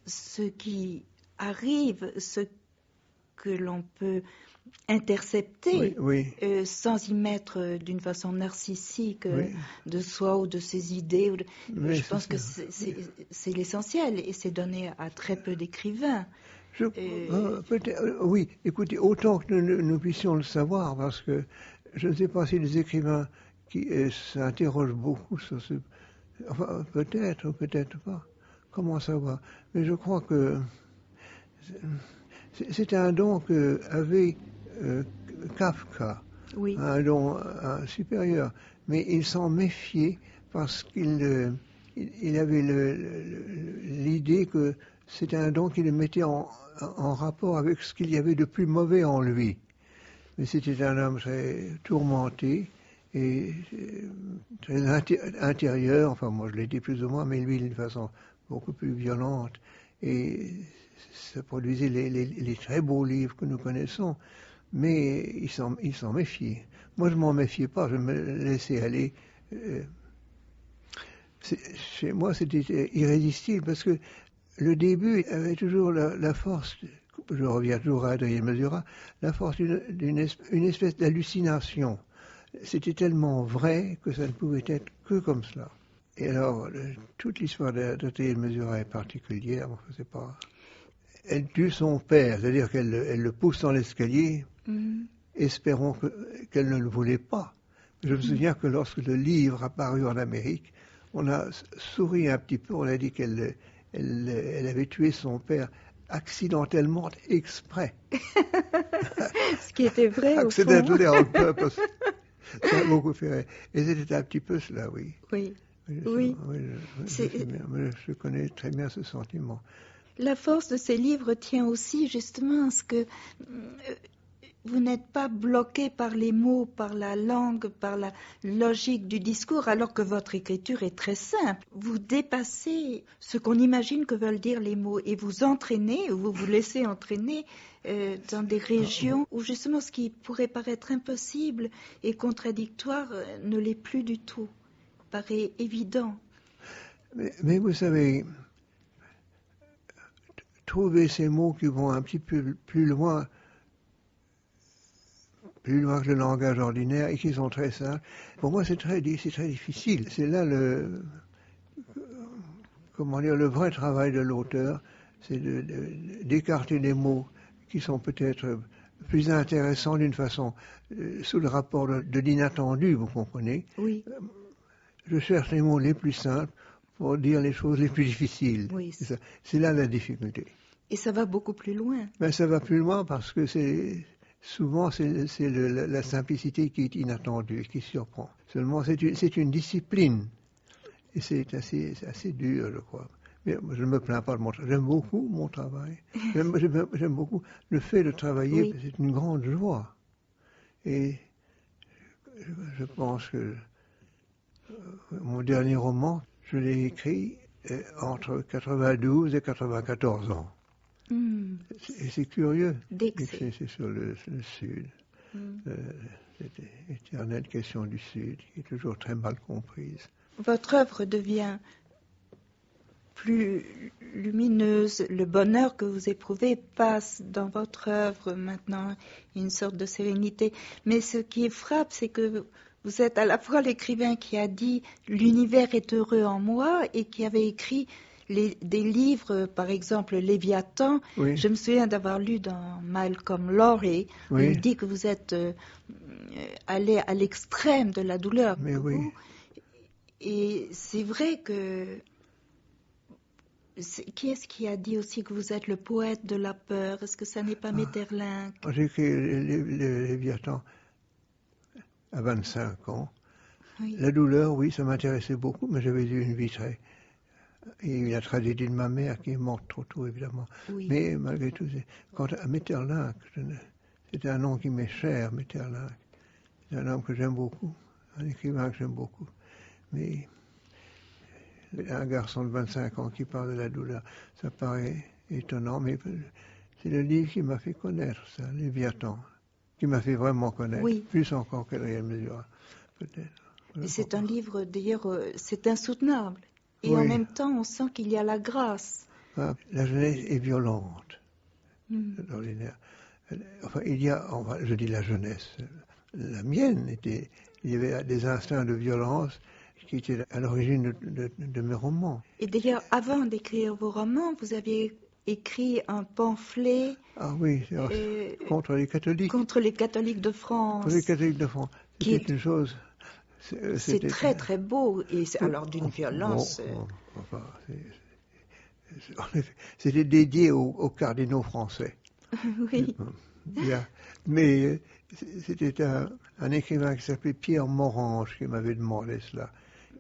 ce qui arrive, ce que l'on peut intercepter sans y mettre d'une façon narcissique de soi ou de ses idées. Je pense que c'est l'essentiel, et c'est donné à très peu d'écrivains. Oui, écoutez, autant que nous puissions le savoir, parce que je ne sais pas si les écrivains qui s'interrogent beaucoup sur ce... Enfin, peut-être ou peut-être pas. Comment savoir? Mais je crois que c'est un don qu'avait Kafka, un don supérieur. Mais il s'en méfiait parce qu'il avait l'idée que c'était un don qui le mettait en rapport avec ce qu'il y avait de plus mauvais en lui. Mais c'était un homme très tourmenté et très intérieur, enfin moi je l'ai dit plus ou moins, mais lui d'une façon beaucoup plus violente. Et ça produisait les très beaux livres que nous connaissons, mais il s'en méfiait. Moi je m'en méfiais pas, je me laissais aller. Chez moi c'était irrésistible parce que le début avait toujours la force, je reviens toujours à Adrienne Mesura, la force d'une espèce d'hallucination. c'était tellement vrai que ça ne pouvait être que comme cela. Et alors, toute l'histoire d'Atelier de Mesura est particulière, enfin, c'est pas... Elle tue son père, c'est-à-dire qu'elle le pousse dans l'escalier, espérant qu'elle ne le voulait pas. Je me souviens que lorsque le livre a paru en Amérique, on a souri un petit peu, on a dit qu'elle avait tué son père accidentellement, exprès. Ce qui était vrai, au fond. Accidentally on purpose. Ça a beaucoup fait rire. Et c'était un petit peu cela, oui. Oui. Je connais très bien ce sentiment. La force de ces livres tient aussi justement à ce que vous n'êtes pas bloqué par les mots, par la langue, par la logique du discours, alors que votre écriture est très simple. Vous dépassez ce qu'on imagine que veulent dire les mots et vous entraînez, ou vous vous laissez entraîner dans des régions où justement ce qui pourrait paraître impossible et contradictoire ne l'est plus du tout, paraît évident. Mais vous savez, trouver ces mots qui vont un petit peu plus loin que le langage ordinaire et qui sont très simples, pour moi c'est très difficile. C'est là le vrai travail de l'auteur, c'est d'écarter les mots qui sont peut-être plus intéressants d'une façon, sous le rapport de l'inattendu, vous comprenez. Oui. Je cherche les mots les plus simples pour dire les choses les plus difficiles. Oui. C'est là la difficulté. Et ça va beaucoup plus loin. Ben, ça va plus loin parce que souvent c'est la simplicité qui est inattendue, qui surprend. Seulement c'est une discipline et c'est assez dur, je crois. Mais je ne me plains pas de mon travail. J'aime beaucoup mon travail. J'aime beaucoup le fait de travailler. Oui. C'est une grande joie. Et je pense que mon dernier roman, je l'ai écrit entre 92 et 94 ans. Et c'est curieux. C'est sur le Sud. Cette éternelle question du Sud, qui est toujours très mal comprise. Votre œuvre devient plus lumineuse. Le bonheur que vous éprouvez passe dans votre œuvre maintenant, une sorte de sérénité. Mais ce qui frappe, c'est que vous êtes à la fois l'écrivain qui a dit « l'univers est heureux en moi » et qui avait écrit des livres, par exemple Léviathan. Oui. Je me souviens d'avoir lu dans Malcolm Lowry, où il dit que vous êtes allé à l'extrême de la douleur. Mais oui. Et c'est vrai que... Qui est-ce qui a dit aussi que vous êtes le poète de la peur? Est-ce que ça n'est pas Maeterlinck? J'ai écrit Léviathan à 25 ans. Oui. La douleur, oui, ça m'intéressait beaucoup, mais j'avais eu une vie très... Il y a eu la tragédie de ma mère qui est morte trop tôt, évidemment. Oui. Mais malgré tout, quant à Maeterlinck, c'est un nom qui m'est cher, Maeterlinck. C'est un homme que j'aime beaucoup, un écrivain que j'aime beaucoup. Mais un garçon de 25 ans qui parle de la douleur, ça paraît étonnant, mais c'est le livre qui m'a fait connaître ça, Léviathan, qui m'a fait vraiment connaître, oui. Plus encore que Atelier de Mesura, peut-être. Et c'est un livre, d'ailleurs, c'est insoutenable. Et oui. En même temps, on sent qu'il y a la grâce. Ah, la jeunesse est violente, l'ordinaire. Enfin, je dis la jeunesse, la mienne il y avait des instincts de violence qui étaient à l'origine de mes romans. Et d'ailleurs, avant d'écrire vos romans, vous aviez écrit un pamphlet... Ah oui, contre les catholiques. Contre les catholiques de France. Contre les catholiques de France. C'était une chose... C'est très très beau, et alors d'une violence... Enfin, c'était dédié aux cardinaux français. Oui. Mais c'était un écrivain qui s'appelait Pierre Morange qui m'avait demandé cela.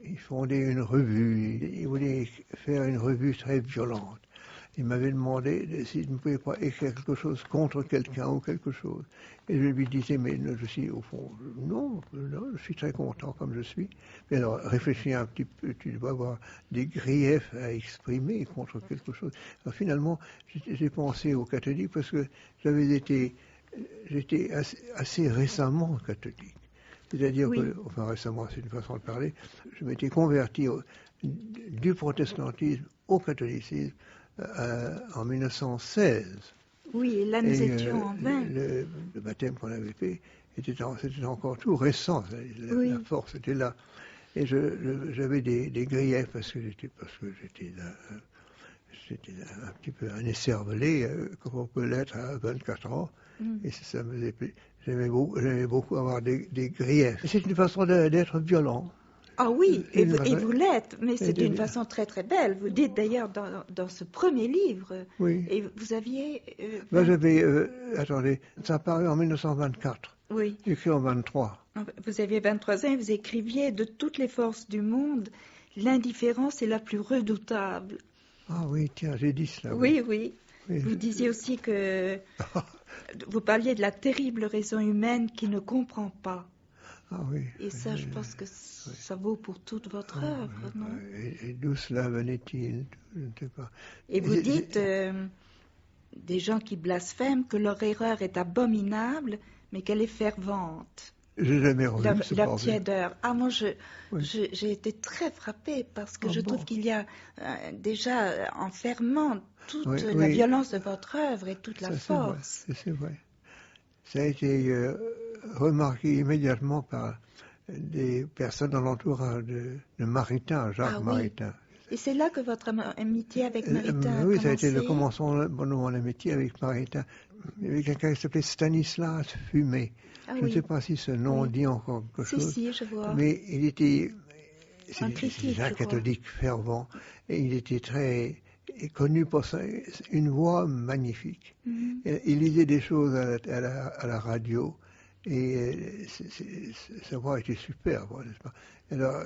Il fondait une revue, il voulait faire une revue très violente. Il m'avait demandé s'il ne pouvait pas écrire quelque chose contre quelqu'un ou quelque chose. Et je lui disais, mais je suis au fond, non, je suis très content comme je suis. Mais alors, réfléchis un petit peu, tu dois avoir des griefs à exprimer contre quelque chose. Alors, finalement, j'ai pensé aux catholiques parce que j'étais assez récemment catholique. C'est-à-dire que, enfin récemment, c'est une façon de parler, je m'étais converti du protestantisme au catholicisme en 1916. Oui, et là nous étions en 20. Le baptême qu'on avait fait c'était encore tout récent, la force était là. Et j'avais des griefs parce que j'étais un petit peu un écervelé, comme on peut l'être à 24 ans. Et ça me faisait plaisir. J'aimais beaucoup avoir des griefs. C'est une façon d'être violent. Ah oui, et vous l'êtes, mais c'est d'une façon très très belle. Vous dites d'ailleurs dans ce premier livre, et vous aviez... attendez, ça a paru en 1924, écrit en 23. Vous aviez 23 ans et vous écriviez « De toutes les forces du monde, l'indifférence est la plus redoutable ». Ah oui, tiens, j'ai dit cela. Oui. Vous disiez aussi que... vous parliez de la terrible raison humaine qui ne comprend pas. Ah oui. Et ça, je pense que ça vaut pour toute votre œuvre, non? Et d'où cela venait-il? Je ne sais pas. Et vous dites, des gens qui blasphèment, que leur erreur est abominable, mais qu'elle est fervente. J'ai jamais revu la tiédeur. Ah, moi, j'ai été très frappée parce que je trouve qu'il y a déjà en ferment toute la violence de votre œuvre et toute la force. C'est vrai. Ça a été remarqué immédiatement par des personnes dans l'entourage de Maritain, Jacques Maritain. Et c'est là que votre amitié avec Maritain a commencé? Oui, ça a été le commencement de mon amitié avec Maritain. Il y avait quelqu'un qui s'appelait Stanislas Fumé. Je ne sais pas si ce nom dit encore quelque chose. Si, je vois. Mais il était un catholique fervent. Et il était très connu pour une voix magnifique. Il lisait des choses à la radio. Et sa voix était superbe, n'est-ce pas? Alors,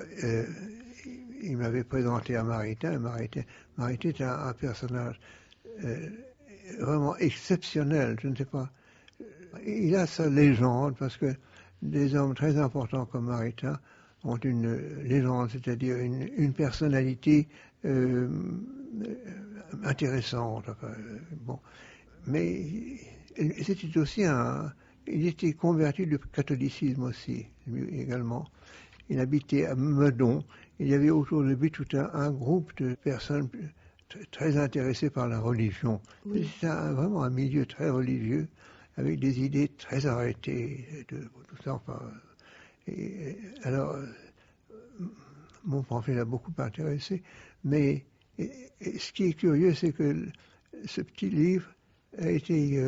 il m'avait présenté à Maritain. Maritain est un personnage vraiment exceptionnel. Je ne sais pas. Il a sa légende parce que des hommes très importants comme Maritain ont une légende, c'est-à-dire une personnalité intéressante. Enfin, bon. Mais c'était aussi il était converti du catholicisme aussi, également. Il habitait à Meudon. Il y avait autour de lui tout un groupe de personnes très intéressées par la religion. C'était vraiment un milieu très religieux, avec des idées très arrêtées, tout ça. Enfin, alors, mon pamphlet l'a beaucoup intéressé. Mais ce qui est curieux, c'est que ce petit livre a été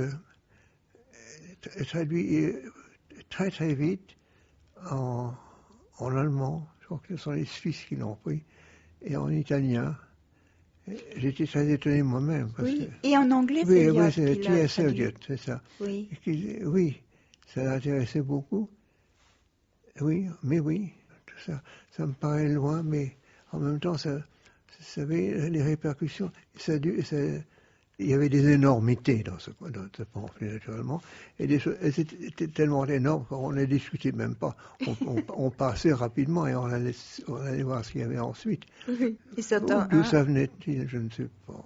traduit très très vite en allemand. Je crois que ce sont les Suisses qui l'ont pris, et en italien. J'étais très étonné moi-même. Et en anglais, c'est T.S. Eliot, c'est ça. Oui, ça l'intéressait beaucoup. Oui, tout ça, ça me paraît loin, mais en même temps, ça avait les répercussions. Il y avait des énormités dans ce pamphlet, naturellement, et c'était tellement énorme qu'on ne les discutait même pas. On passait rapidement et on allait voir ce qu'il y avait ensuite. Et d'où ça venait-il, je ne sais pas.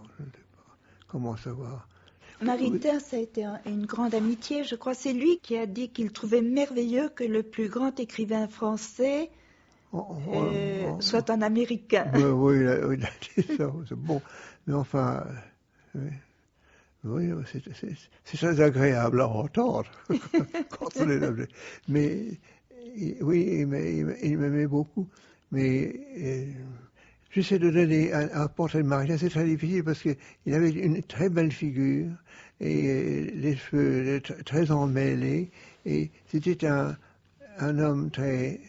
Comment savoir? Maritain, ça a été une grande amitié, je crois. C'est lui qui a dit qu'il trouvait merveilleux que le plus grand écrivain français soit un Américain. Oui, il a dit ça, c'est bon. Mais enfin... Oui, c'est très agréable à entendre quand on est là. Mais oui, il m'aimait beaucoup. Mais j'essaie de donner un portrait de Maritain, c'est très difficile parce qu'il avait une très belle figure et les cheveux très emmêlés. Et c'était un homme très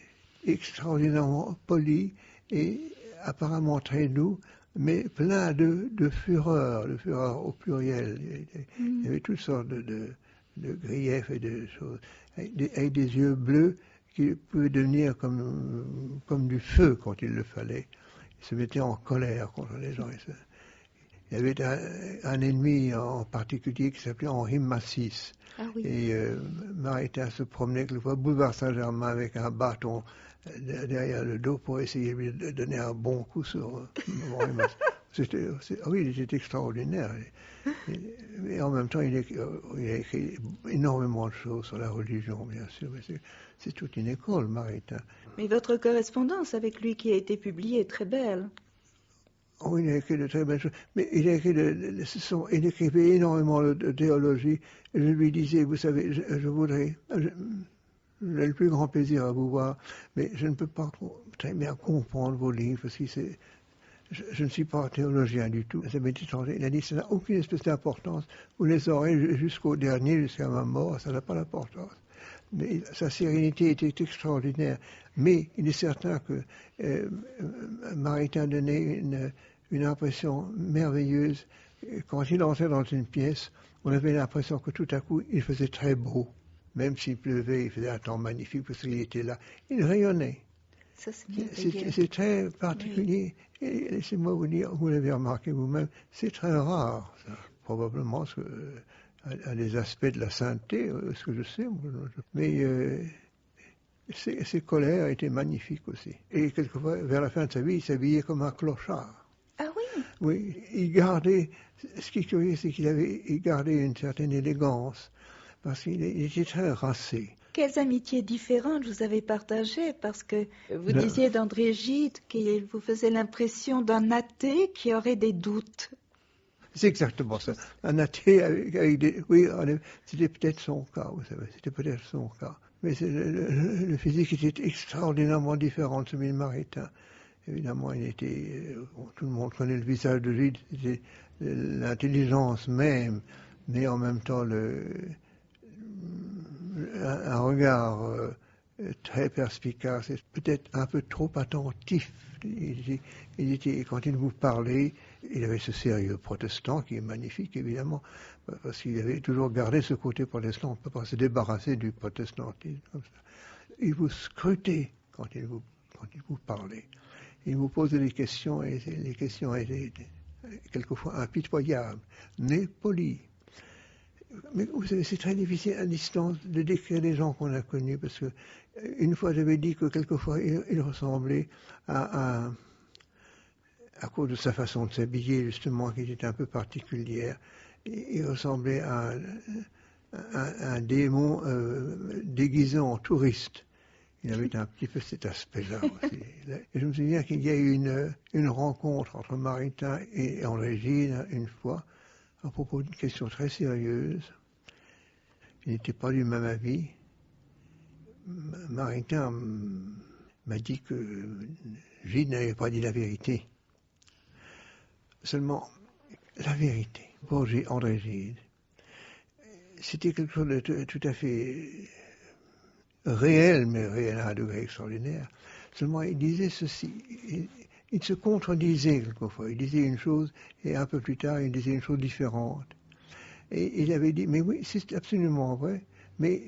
extraordinairement poli et apparemment très doux, mais plein de fureur au pluriel. Il y avait toutes sortes de griefs et de choses, avec des yeux bleus qui pouvaient devenir comme du feu quand il le fallait. Il se mettait en colère contre les gens. Il y avait un ennemi en particulier qui s'appelait Henri Massis. Et Maritain se promenait quelquefois boulevard Saint-Germain avec un bâton derrière le dos pour essayer de lui donner un bon coup sur Henri Massis. Il était extraordinaire. Et en même temps, il a écrit énormément de choses sur la religion, bien sûr. C'est toute une école, Maritain. Mais votre correspondance avec lui qui a été publiée est très belle. Oui, il a écrit de très belles choses. Mais il écrivait énormément de théologie. Je lui disais, vous savez, je voudrais... J'ai le plus grand plaisir à vous voir, mais je ne peux pas très bien comprendre vos livres, parce que je ne suis pas théologien du tout. Ça m'est étranger. Il a dit ça n'a aucune espèce d'importance. Vous les aurez jusqu'au dernier, jusqu'à ma mort, ça n'a pas d'importance. Mais sa sérénité était extraordinaire. Mais il est certain que Maritain donnait une impression merveilleuse. Quand il entrait dans une pièce, on avait l'impression que tout à coup, il faisait très beau. Même s'il pleuvait, il faisait un temps magnifique parce qu'il était là. Il rayonnait. Ça, c'est très particulier. Oui. Et laissez-moi vous dire, vous l'avez remarqué vous-même, c'est très rare, ça. Probablement à des aspects de la sainteté, ce que je sais. Mais ses colères étaient magnifiques aussi. Et quelquefois, vers la fin de sa vie, il s'habillait comme un clochard. Ah oui? Oui, il gardait, ce qui est curieux, c'est il gardait une certaine élégance, parce qu'il était très racé. Quelles amitiés différentes vous avez partagées, parce que vous disiez d'André Gide qu'il vous faisait l'impression d'un athée qui aurait des doutes. C'est exactement ça. Un athée avec des... Oui, c'était peut-être son cas, vous savez, c'était peut-être son cas. Mais le physique était extraordinairement différent de celui de Maritain. Évidemment, tout le monde connaît le visage de Gide, c'était l'intelligence même, mais en même temps un regard très perspicace, et peut-être un peu trop attentif. Quand il vous parlait, il avait ce sérieux protestant qui est magnifique, évidemment, parce qu'il avait toujours gardé ce côté protestant. On ne peut pas se débarrasser du protestantisme comme ça. Il vous scrutait quand il vous parlait. Il vous posait des questions, et les questions étaient quelquefois impitoyables, mais polies. Mais vous savez, c'est très difficile à distance de décrire les gens qu'on a connus, parce que une fois j'avais dit que quelquefois il ressemblait à cause de sa façon de s'habiller, justement, qui était un peu particulière, il ressemblait à un démon déguisé en touriste. Il avait un petit peu cet aspect-là aussi. Et je me souviens qu'il y a eu une rencontre entre Maritain et André Gide une fois, à propos d'une question très sérieuse. Ils n'étaient pas du même avis. Maritain m'a dit que Gide n'avait pas dit la vérité. Seulement, la vérité, pour André Gide, c'était quelque chose de tout à fait réel, mais réel à un degré extraordinaire. Seulement, il disait ceci, il se contredisait quelquefois. Il disait une chose, et un peu plus tard, il disait une chose différente. Et il avait dit, mais oui, c'est absolument vrai, mais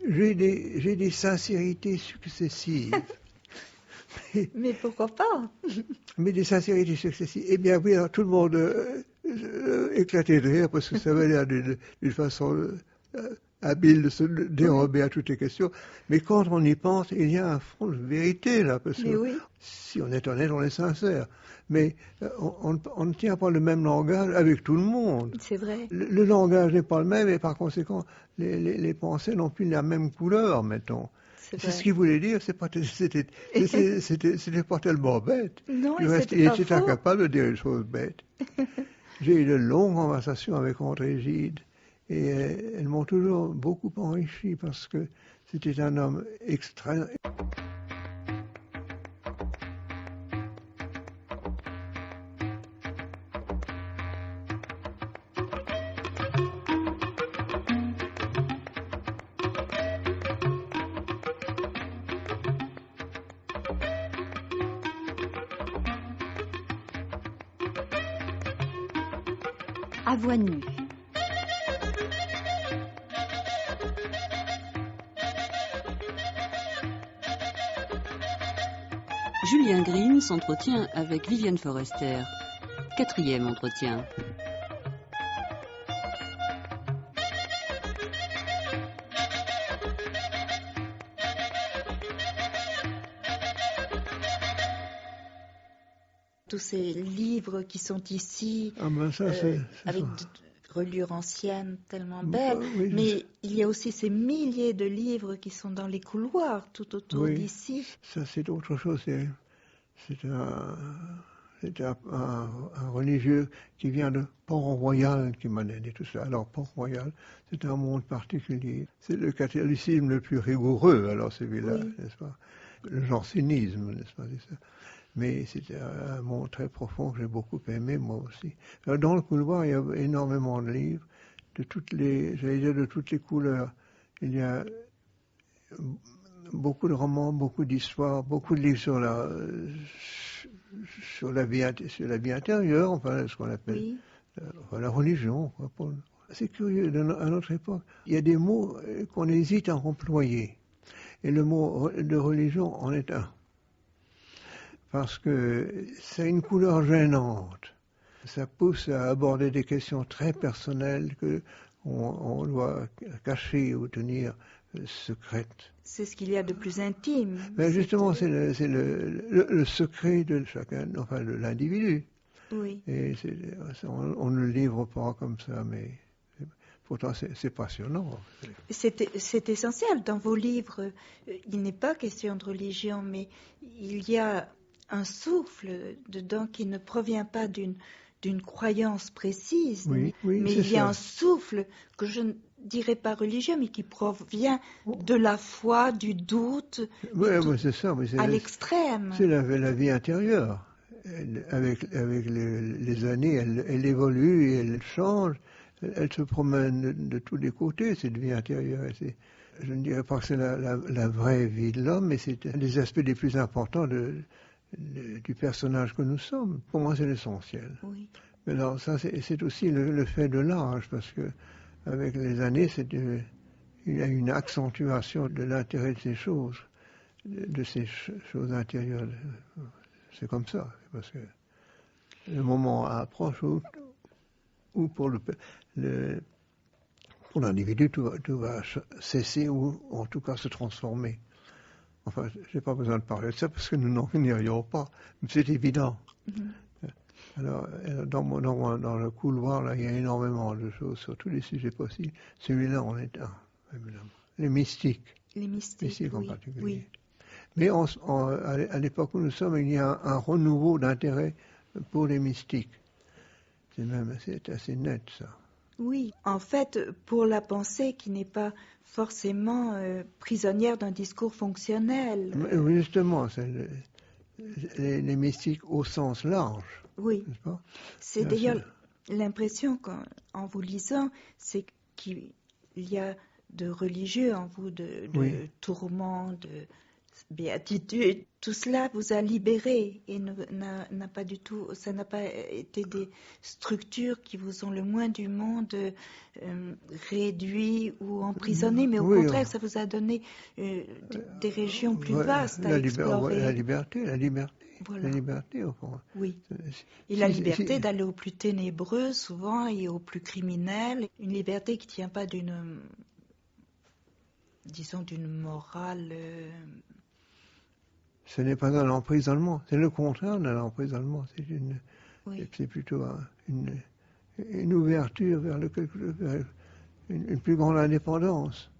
j'ai des sincérités successives. Mais pourquoi pas? Mais des sincérités successives. Eh bien oui, alors tout le monde éclatait de rire, parce que ça avait l'air d'une façon habile de se dérober à toutes les questions. Mais quand on y pense, il y a un fond de vérité là, parce que si on est honnête, on est sincère. Mais on ne tient pas le même langage avec tout le monde. C'est vrai. Le langage n'est pas le même, et par conséquent, les pensées n'ont plus la même couleur, mettons. C'est ce qu'il voulait dire, c'était pas tellement bête. Non, il était incapable de dire une chose bête. J'ai eu de longues conversations avec André Gide, et elles m'ont toujours beaucoup enrichi, parce que c'était un homme extrême. À voix nue. Julien Green s'entretient avec Viviane Forester. 4e entretien. Tous ces livres qui sont ici, avec reliures anciennes tellement belles, mais il y a aussi ces milliers de livres qui sont dans les couloirs tout autour d'ici. Ça, c'est autre chose. c'était un religieux qui vient de Port-Royal qui m'a donné tout ça. Alors Port-Royal, c'est un monde particulier. C'est le catholicisme le plus rigoureux, alors celui-là, Oui. n'est-ce pas? Le jansénisme, n'est-ce pas? C'est ça. Mais c'était un monde très profond que j'ai beaucoup aimé, moi aussi. Alors, dans le couloir, il y a énormément de livres, de toutes les couleurs. Il y a beaucoup de romans, beaucoup d'histoires, beaucoup de livres sur la vie intérieure, enfin, ce qu'on appelle Oui. la religion. C'est curieux, à notre époque, il y a des mots qu'on hésite à employer. Et le mot de religion en est un. Parce que c'est une couleur gênante. Ça pousse à aborder des questions très personnelles qu'on doit cacher ou tenir secrètes. C'est ce qu'il y a de plus intime. Mais justement, c'est le secret de chacun, enfin de l'individu. Oui. Et on ne le livre pas comme ça, mais pourtant c'est passionnant. C'est essentiel. Dans vos livres, il n'est pas question de religion, mais il y a un souffle dedans qui ne provient pas d'une croyance précise, Oui, mais il y a un souffle que je ne dirais pas religieux, mais qui provient de la foi, du doute, c'est ça, à l'extrême. C'est la vie intérieure. Avec les années, elle évolue et elle change. Elle se promène de tous les côtés, cette vie intérieure. Je ne dirais pas que c'est la vraie vie de l'homme, mais c'est un des aspects les plus importants du personnage que nous sommes. Pour moi, c'est l'essentiel. Oui. Mais alors, ça, c'est aussi le fait de l'âge, parce que avec les années, il y a une accentuation de l'intérêt de ces choses, de ces choses intérieures. C'est comme ça, parce que le moment approche où pour l'individu, tout va cesser ou en tout cas se transformer. Enfin, je n'ai pas besoin de parler de ça parce que nous n'en finirions pas. C'est évident. Mm-hmm. Alors, dans le couloir, là, il y a énormément de choses sur tous les sujets possibles. Celui-là en est un, évidemment. Les mystiques. Les mystiques, en particulier. Oui. Mais à l'époque où nous sommes, il y a un renouveau d'intérêt pour les mystiques. C'est assez net, ça. Oui, en fait, pour la pensée qui n'est pas forcément prisonnière d'un discours fonctionnel. Mais justement, c'est les mystiques au sens large. Oui, n'est-ce pas? C'est d'ailleurs l'impression qu'en vous lisant, c'est qu'il y a de religieux en vous, de tourments, de béatitude. Tout cela vous a libéré et n'a pas du tout, ça n'a pas été des structures qui vous ont le moins du monde réduit ou emprisonné, mais au contraire, ça vous a donné des régions plus vastes à explorer. La liberté. Voilà. La liberté, au fond. Oui. Et la liberté d'aller au plus ténébreux, souvent, et au plus criminel. Une liberté qui ne tient pas d'une morale. Ce n'est pas un emprisonnement, c'est le contraire d'un emprisonnement. C'est plutôt une ouverture vers une plus grande indépendance.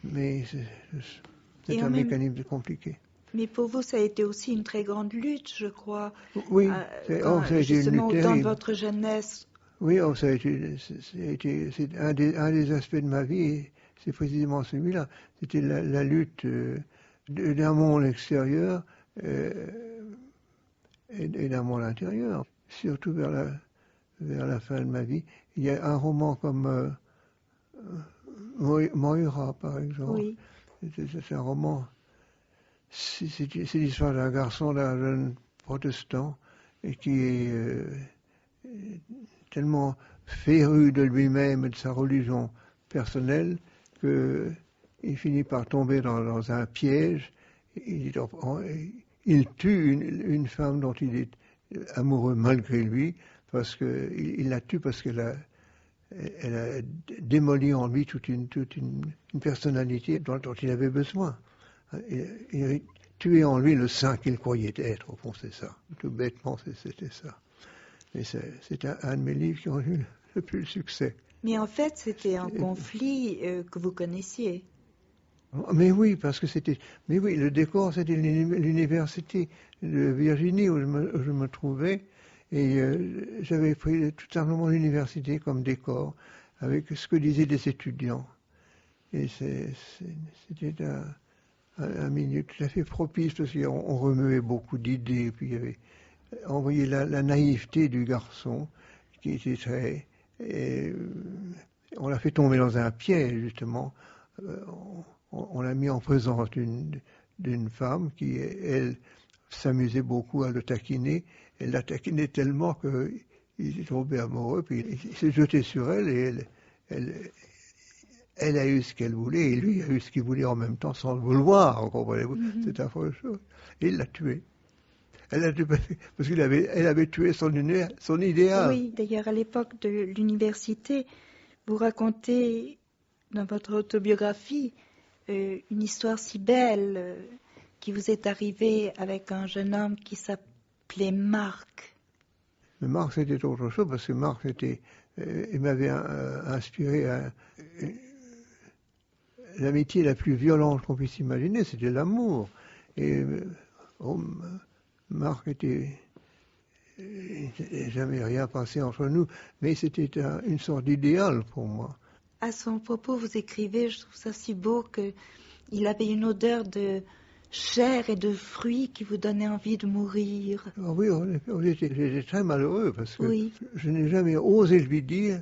Mais c'est un mécanisme compliqué. Mais pour vous, ça a été aussi une très grande lutte, je crois. Oui, ça a été justement, une lutte dans terrible. votre jeunesse. Oui, c'est un des aspects de ma vie, c'est précisément celui-là. C'était la lutte d'un monde extérieur et d'un monde intérieur. Surtout vers la fin de ma vie. Il y a un roman comme Moira, par exemple. Oui. C'est un roman. C'est l'histoire d'un garçon, d'un jeune protestant, et qui est tellement féru de lui-même et de sa religion personnelle qu'il finit par tomber dans un piège. Il tue une femme dont il est amoureux malgré lui, parce qu'il la tue parce qu'elle a démoli en lui toute une personnalité dont il avait besoin. Il tuait en lui le saint qu'il croyait être, au fond, c'est ça. Tout bêtement, c'était ça. Et c'est un de mes livres qui ont eu le plus de succès. Mais en fait, c'était un conflit que vous connaissiez. Mais oui, parce que c'était... Mais oui, le décor, c'était l'université de Virginie où je me trouvais. Et j'avais pris tout simplement l'université comme décor, avec ce que disaient les étudiants. Et c'était un milieu tout à fait propice, parce qu'on remuait beaucoup d'idées, puis il y avait... On voyait la naïveté du garçon, qui était très... on l'a fait tomber dans un piège, justement. On l'a mis en présence d'une femme qui, elle, s'amusait beaucoup à le taquiner. Elle l'a taquiné tellement qu'il est tombé amoureux, puis il s'est jeté sur elle, et elle a eu ce qu'elle voulait, et lui a eu ce qu'il voulait en même temps, sans le vouloir, comprenez-vous. C'est affreux chose. Et il l'a tué. Elle l'a tué parce qu'elle avait tué son idéal. Oui, d'ailleurs, à l'époque de l'université, vous racontez dans votre autobiographie une histoire si belle qui vous est arrivée avec un jeune homme qui s'appelait Marc. Mais Marc, c'était autre chose, parce que Marc, il m'avait inspiré l'amitié la plus violente qu'on puisse imaginer, c'était l'amour. Et Marc il n'était jamais rien passé entre nous, mais c'était une sorte d'idéal pour moi. À son propos, vous écrivez, je trouve ça si beau, qu'il avait une odeur de chair et de fruits qui vous donnait envie de mourir. Oui, j'étais très malheureux parce que je n'ai jamais osé lui dire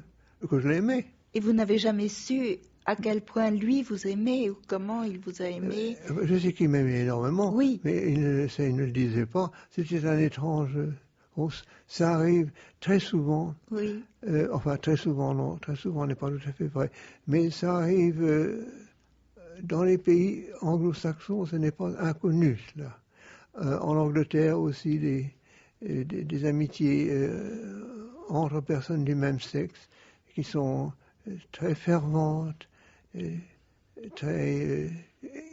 que je l'aimais. Et vous n'avez jamais su à quel point lui vous aimait ou comment il vous a aimé? Je sais qu'il m'aimait énormément, oui. Mais il ne le disait pas. C'était un étrange... ça arrive très souvent. Oui. Enfin, très souvent, non. Très souvent n'est pas tout à fait vrai. Mais ça arrive dans les pays anglo-saxons, ce n'est pas inconnu, cela. En Angleterre aussi, des amitiés entre personnes du même sexe qui sont très ferventes, très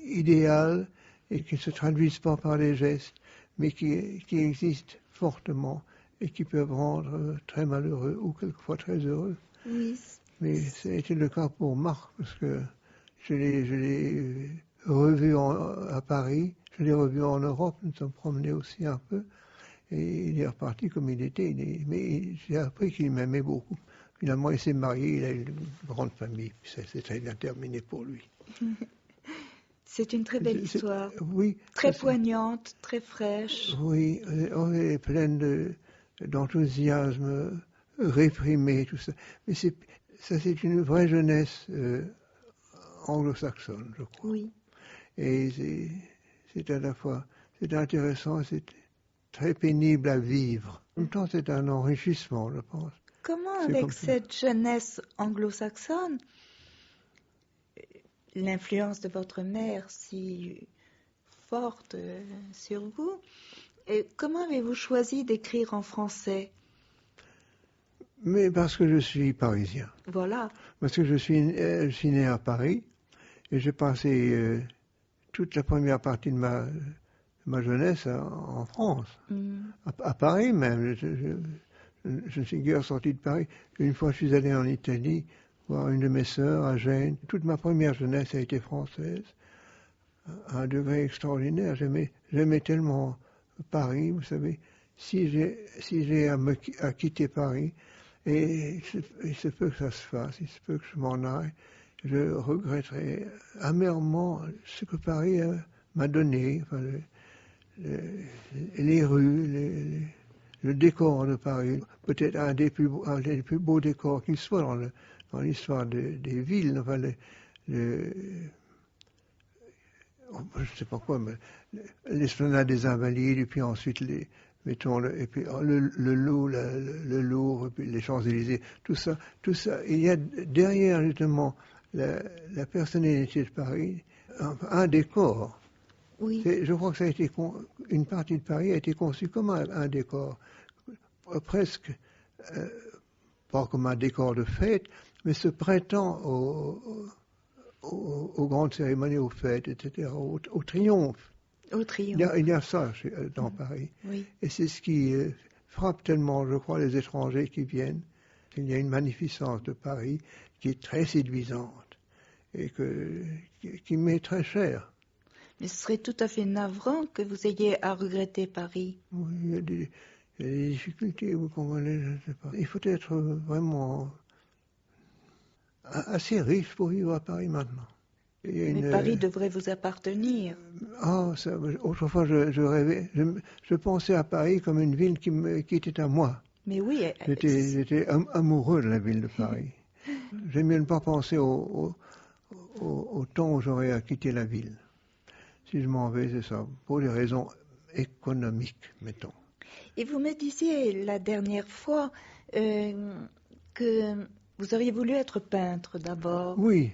idéales et qui ne se traduisent pas par les gestes, mais qui existent fortement et qui peuvent rendre très malheureux ou quelquefois très heureux. Oui. Mais ça a été le cas pour Marc, parce que je l'ai revu à Paris, je l'ai revu en Europe, nous sommes promenés aussi un peu, et il est reparti comme il était, mais j'ai appris qu'il m'aimait beaucoup. Finalement, il s'est marié, il a une grande famille, puis ça s'est très bien terminé pour lui. C'est une très belle histoire. Oui. Très poignante, très fraîche. Oui, elle est pleine d'enthousiasme réprimé, tout ça. Mais c'est une vraie jeunesse anglo-saxonne, je crois. Oui. Et c'est à la fois, c'est intéressant, c'est très pénible à vivre. En même temps, c'est un enrichissement, je pense. Comment, avec cette jeunesse anglo-saxonne, l'influence de votre mère si forte sur vous, comment avez-vous choisi d'écrire en français? Mais parce que je suis parisien. Voilà. Parce que je suis né à Paris et j'ai passé toute la première partie de ma jeunesse en France, à Paris même. Je ne suis guère sorti de Paris. Une fois, je suis allé en Italie voir une de mes sœurs à Gênes. Toute ma première jeunesse a été française, à un degré extraordinaire. J'aimais tellement Paris, vous savez. Si j'ai à quitter Paris, et il se peut que ça se fasse, il se peut que je m'en aille, je regretterai amèrement ce que Paris m'a donné, enfin, les rues, le décor de Paris, peut-être un des plus beaux décors qu'il soit dans l'histoire des villes, enfin, je ne sais pas quoi, mais l'esplanade des Invalides, et puis ensuite et puis le Louvre, et puis les Champs-Élysées, tout ça, il y a derrière justement la personnalité de Paris, un décor. Oui. Je crois que ça a été une partie de Paris a été conçue comme un décor, presque pas comme un décor de fête, mais se prêtant aux grandes cérémonies, aux fêtes, etc., au triomphe. Au triomphe. Il y a ça dans Paris. Oui. Et c'est ce qui frappe tellement, je crois, les étrangers qui viennent. Il y a une magnificence de Paris qui est très séduisante. et qui m'est très cher. Mais ce serait tout à fait navrant que vous ayez à regretter Paris. Oui, il y a des difficultés, vous comprenez, je ne sais pas. Il faut être vraiment assez riche pour vivre à Paris maintenant. Mais Paris devrait vous appartenir. Autrefois, je rêvais, je pensais à Paris comme une ville qui était à moi. Mais oui. J'étais amoureux de la ville de Paris. J'aime mieux ne pas penser au temps où j'aurais à quitter la ville. Si je m'en vais, c'est ça, pour des raisons économiques, mettons. Et vous me disiez la dernière fois que vous auriez voulu être peintre d'abord. Oui,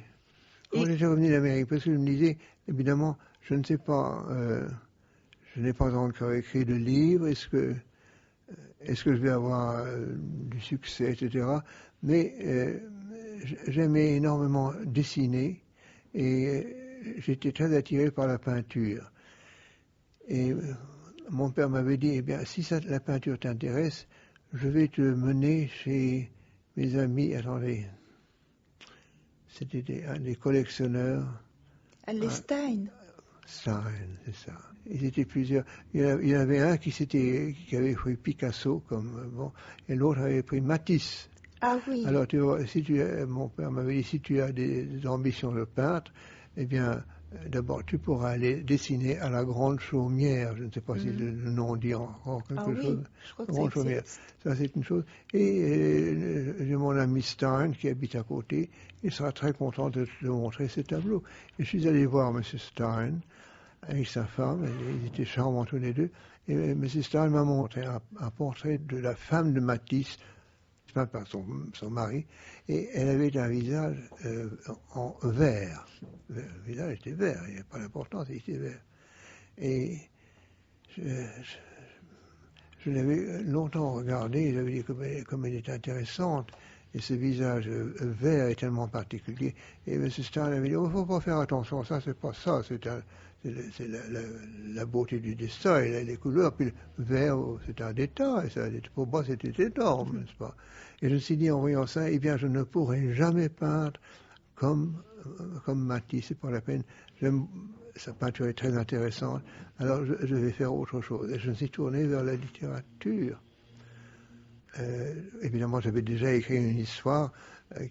quand j'étais revenu d'Amérique, parce que je me disais, évidemment, je ne sais pas, je n'ai pas encore écrit de livre, est-ce que je vais avoir du succès, etc. Mais j'aimais énormément dessiner et j'étais très attiré par la peinture. Et mon père m'avait dit, eh bien, si la peinture t'intéresse, je vais te mener chez mes amis, attendez, c'était des collectionneurs. À l'Estein. Stein, c'est ça. Ils étaient plusieurs. Il y en avait un qui avait pris Picasso, et l'autre avait pris Matisse. Ah oui. Alors, tu vois, mon père m'avait dit, si tu as des ambitions de peintre, eh bien, d'abord, tu pourras aller dessiner à la Grande Chaumière. Je ne sais pas si le nom dit encore quelque chose. Je crois que Grande Chaumière. Ça, c'est une chose. Et j'ai mon ami Stein qui habite à côté. Il sera très content de te montrer ces tableaux. Et je suis allé voir M. Stein avec sa femme. Ils étaient charmants tous les deux. Et M. Stein m'a montré un portrait de la femme de Matisse, par son mari, et elle avait un visage en vert. Le visage était vert, il n'y avait pas d'importance, il était vert. Et je l'avais longtemps regardé, j'avais dit comme elle était intéressante, et ce visage vert est tellement particulier. Et M. Stein avait dit, il ne faut pas faire attention, ça c'est pas ça, c'est la beauté du dessin et les couleurs, puis le vert, c'est un détail, pour moi c'était énorme, n'est-ce pas? Et je me suis dit en voyant ça, eh bien je ne pourrai jamais peindre comme Matisse, c'est pas la peine. Sa peinture est très intéressante, alors je vais faire autre chose. Et je me suis tourné vers la littérature. Évidemment, j'avais déjà écrit une histoire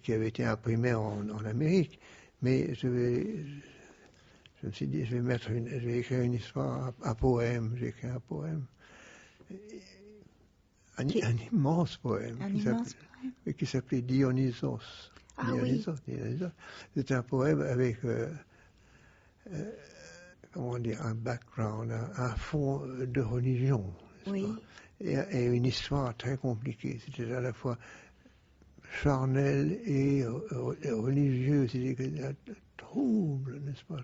qui avait été imprimée en Amérique, mais je me suis dit, je vais écrire une histoire, un poème. J'ai écrit un poème. Un immense poème. Qui s'appelait Dionysos. Ah Dionysos. C'est un poème avec, un background, un fond de religion. Oui. Et une histoire très compliquée. C'était à la fois charnel et religieux. C'était trouble, n'est-ce pas,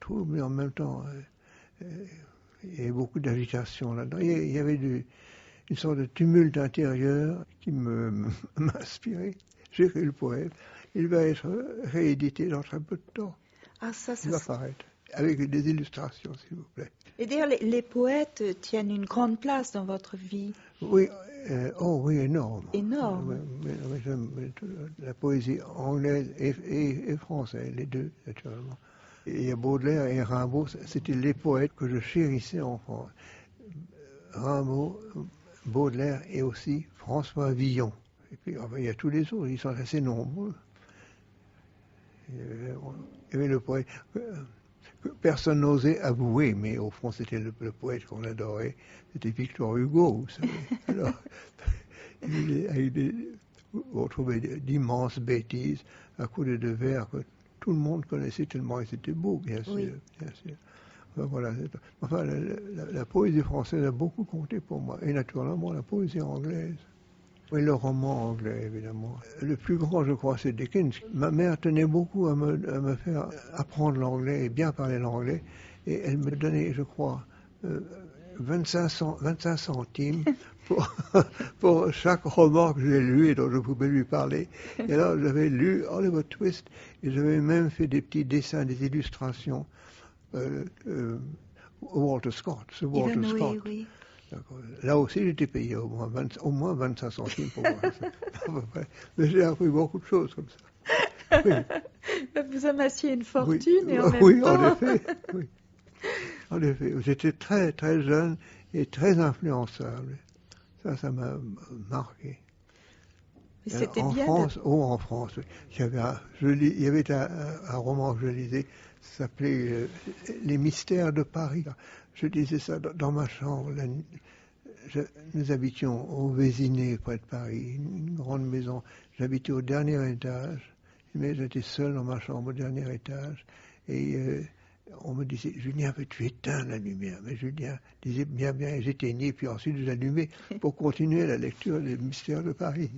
trouble, mais en même temps, il y avait beaucoup d'agitation là-dedans. Il y avait une sorte de tumulte intérieur qui m'inspirait. J'ai écrit le poème. Il va être réédité dans très peu de temps. Ah, il va paraître. Avec des illustrations, s'il vous plaît. Et d'ailleurs, les poètes tiennent une grande place dans votre vie. Oui, oui, énorme. Énorme. La poésie anglaise et française, les deux, naturellement. Et il y a Baudelaire et Rimbaud, c'était les poètes que je chérissais en France. Rimbaud, Baudelaire et aussi François Villon. Et puis, il y a tous les autres, ils sont assez nombreux. Il y avait le poète que personne n'osait avouer, mais au fond, c'était le poète qu'on adorait. C'était Victor Hugo, vous savez. Alors, on trouvait d'immenses bêtises à coups de vers que tout le monde connaissait tellement c'était beau, bien sûr. Oui. Bien sûr. Voilà. Enfin, la poésie française a beaucoup compté pour moi, et naturellement la poésie anglaise. Oui, le roman anglais, évidemment. Le plus grand, je crois, c'est Dickens. Ma mère tenait beaucoup à me faire apprendre l'anglais et bien parler l'anglais, et elle me donnait, je crois, 25 centimes pour chaque roman que j'ai lu et dont je pouvais lui parler. Et alors, j'avais lu Oliver Twist, et j'avais même fait des petits dessins, des illustrations. Walter Scott, ce Walter Scott. Oui. Là aussi, j'étais payé au moins 25 centimes pour voir ça. Mais j'ai appris beaucoup de choses comme ça. Vous amassiez une fortune et en même oui, temps... en effet. Oui. En effet, j'étais très, très jeune et très influençable. Ça m'a marqué. Mais c'était en bien France, en France, il y avait un roman que je lisais, ça s'appelait Les mystères de Paris. Je lisais ça dans ma chambre. Nous habitions au Vésiné, près de Paris, une grande maison. J'habitais au dernier étage, mais j'étais seul dans ma chambre au dernier étage. Et on me disait, Julien, tu éteins la lumière. Mais Julien disait, bien, et j'éteignais, puis ensuite je l'allumais pour continuer la lecture des mystères de Paris.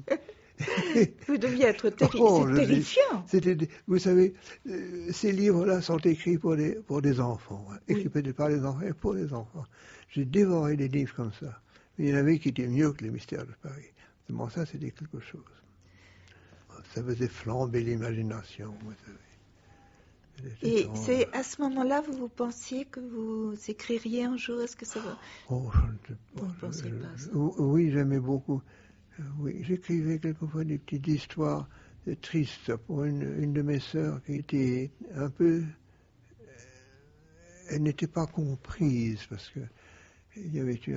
Vous deviez être terrifiant. Vous savez, ces livres-là sont écrits pour des enfants, écrits peut-être par les enfants et pour les enfants. J'ai dévoré des livres comme ça. Mais il y en avait qui étaient mieux que les mystères de Paris. Seulement ça, c'était quelque chose. Ça faisait flamber l'imagination, vous savez. Et c'est à ce moment-là, vous pensiez que vous écririez un jour? Est-ce que ça va? Oh, je ne sais pas. Vous ne pensez pas ça? Oui, j'aimais beaucoup. Oui, j'écrivais quelquefois des petites histoires tristes pour une de mes sœurs qui était un peu... Elle n'était pas comprise parce que il y avait eu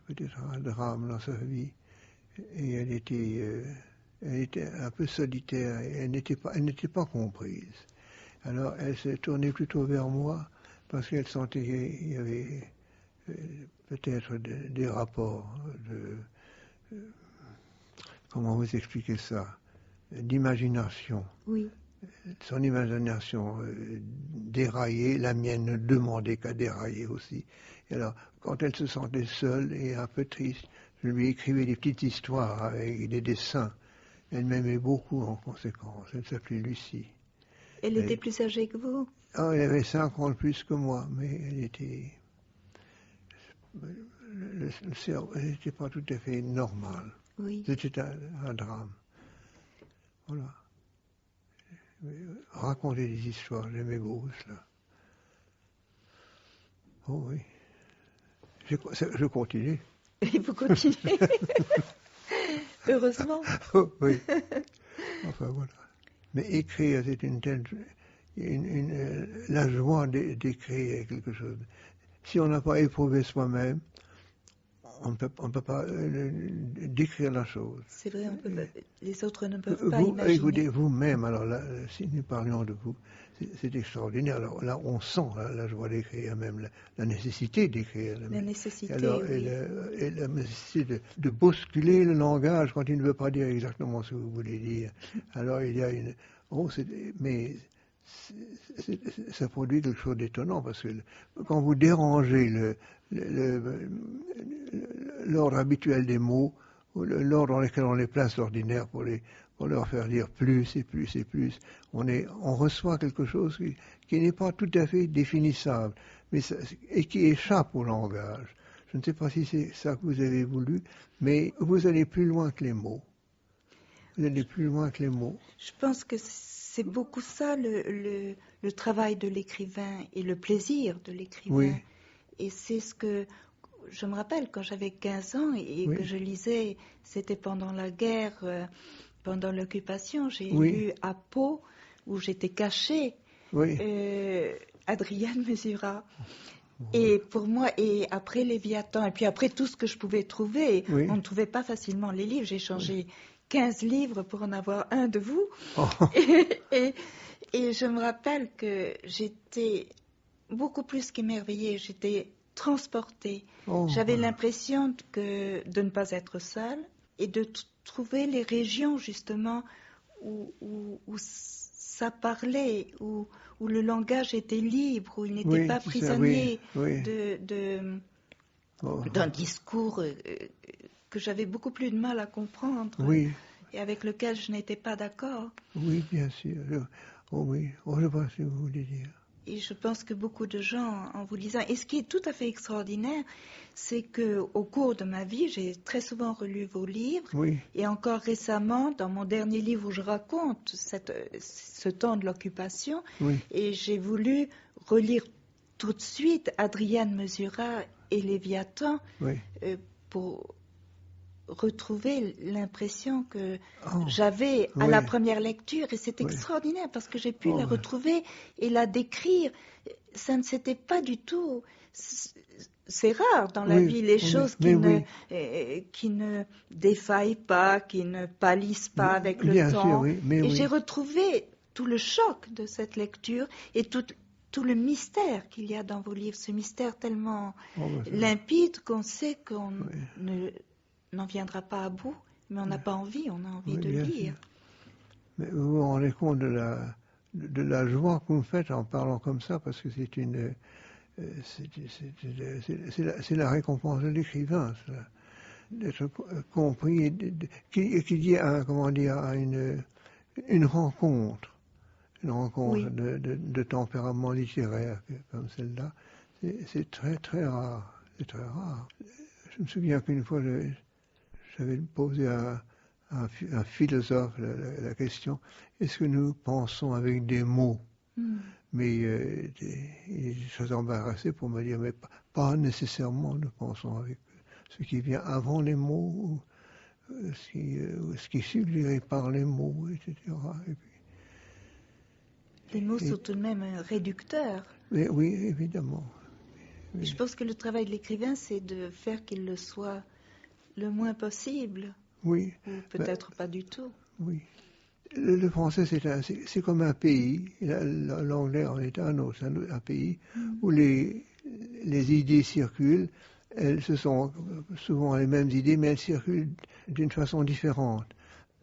peut-être un drame dans sa vie et elle était un peu solitaire et elle n'était pas comprise. Alors elle s'est tournée plutôt vers moi parce qu'elle sentait qu'il y avait peut-être des rapports comment vous expliquer ça, d'imagination. Oui. Son imagination déraillée, la mienne ne demandait qu'à dérailler aussi. Et alors, quand elle se sentait seule et un peu triste, je lui écrivais des petites histoires avec des dessins. Elle m'aimait beaucoup en conséquence. Elle s'appelait Lucie. Elle était plus âgée que vous? Elle avait 5 ans de plus que moi, mais elle était... Le cerveau n'était pas tout à fait normal. Oui. C'était un drame. Voilà. Raconter des histoires, j'aimais beaucoup cela. Oh oui. Je continue. Et vous continuez. Heureusement. Oh, oui. Enfin voilà. Mais écrire, c'est la joie d'écrire quelque chose. Si on n'a pas éprouvé soi-même, on ne peut pas décrire la chose. C'est vrai, les autres ne peuvent pas imaginer. Écoutez, vous-même, alors là, si nous parlions de vous, c'est extraordinaire. Alors là, on sent la joie d'écrire, même la nécessité d'écrire. La nécessité, alors, oui. et la nécessité de bousculer le langage quand il ne veut pas dire exactement ce que vous voulez dire. Alors il y a une... mais ça produit quelque chose d'étonnant parce que quand vous dérangez l'ordre habituel des mots, l'ordre dans lequel on les place d'ordinaire pour leur faire dire plus et plus et plus, on reçoit quelque chose qui n'est pas tout à fait définissable et qui échappe au langage. Je ne sais pas si c'est ça que vous avez voulu, mais vous allez plus loin que les mots. Vous allez plus loin que les mots. Je pense que c'est beaucoup ça le travail de l'écrivain et le plaisir de l'écrivain. Oui. Et c'est ce que je me rappelle quand j'avais 15 ans et Oui. que je lisais, c'était pendant la guerre, pendant l'occupation, j'ai Oui. lu à Pau, où j'étais cachée, Oui. Adrienne Mesura. Et pour moi, et après Léviathan, et puis après tout ce que je pouvais trouver, Oui. on ne trouvait pas facilement les livres. J'ai changé 15 livres pour en avoir un de vous. Oh. Et je me rappelle que j'étais beaucoup plus qu'émerveillée, j'étais transportée. Oh, J'avais voilà. l'impression de ne pas être seule et de trouver les régions justement où ça parlait, où le langage était libre, où il n'était pas prisonnier d'un discours que j'avais beaucoup plus de mal à comprendre et avec lequel je n'étais pas d'accord. Oui, bien sûr. Oui, je vois ce que vous voulez dire. Et je pense que beaucoup de gens, en vous lisant, et ce qui est tout à fait extraordinaire, c'est qu'au cours de ma vie, j'ai très souvent relu vos livres, et encore récemment, dans mon dernier livre où je raconte ce temps de l'occupation, et j'ai voulu relire tout de suite Adrienne Mesura et Léviathan pour retrouvé l'impression que j'avais à la première lecture, et c'est extraordinaire parce que j'ai pu la retrouver et la décrire. Ça ne s'était pas du tout... C'est rare dans la vie, les choses qui ne défaillent pas, qui ne pâlissent pas avec le temps. Et j'ai retrouvé tout le choc de cette lecture et tout le mystère qu'il y a dans vos livres, ce mystère tellement limpide qu'on sait qu'on n'en viendra pas à bout, mais on n'a pas envie, on a envie de lire. Mais vous vous rendez compte de la joie que vous faites en parlant comme ça, parce que c'est la récompense de l'écrivain, d'être compris, qu'il y a une rencontre de tempérament littéraire comme celle-là. C'est très très rare. C'est très rare. Je me souviens qu'une fois, j'avais posé à un philosophe la question: est-ce que nous pensons avec des mots? Mais il est très embarrassé pour me dire: mais pas nécessairement, nous pensons avec ce qui vient avant les mots, ce qui est suggéré par les mots, etc. Et puis, les mots sont tout de même réducteurs. Oui, évidemment. Je pense que le travail de l'écrivain, c'est de faire qu'il le soit le moins possible. Oui. Ou peut-être pas du tout. Oui. Le français, c'est comme un pays. L'anglais en est un autre, un pays où les idées circulent. Ce sont souvent les mêmes idées, mais elles circulent d'une façon différente.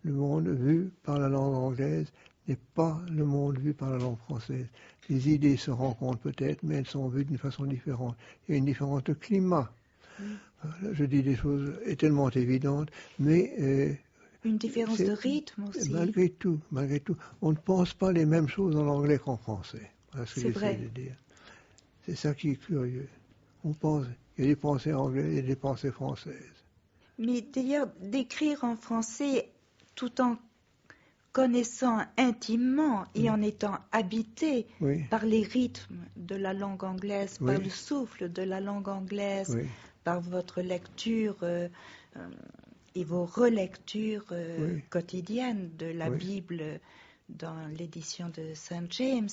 Le monde vu par la langue anglaise n'est pas le monde vu par la langue française. Les idées se rencontrent peut-être, mais elles sont vues d'une façon différente. Il y a une différence de climat. Je dis des choses tellement évidentes, mais... une différence de rythme aussi. Malgré tout, on ne pense pas les mêmes choses en anglais qu'en français. Voilà ce que j'essaie de dire. C'est ça qui est curieux. On pense, il y a des pensées anglaises et des pensées françaises. Mais d'ailleurs, d'écrire en français tout en connaissant intimement et en étant habité par les rythmes de la langue anglaise, par le souffle de la langue anglaise, par votre lecture et vos relectures quotidiennes de la Bible dans l'édition de St. James,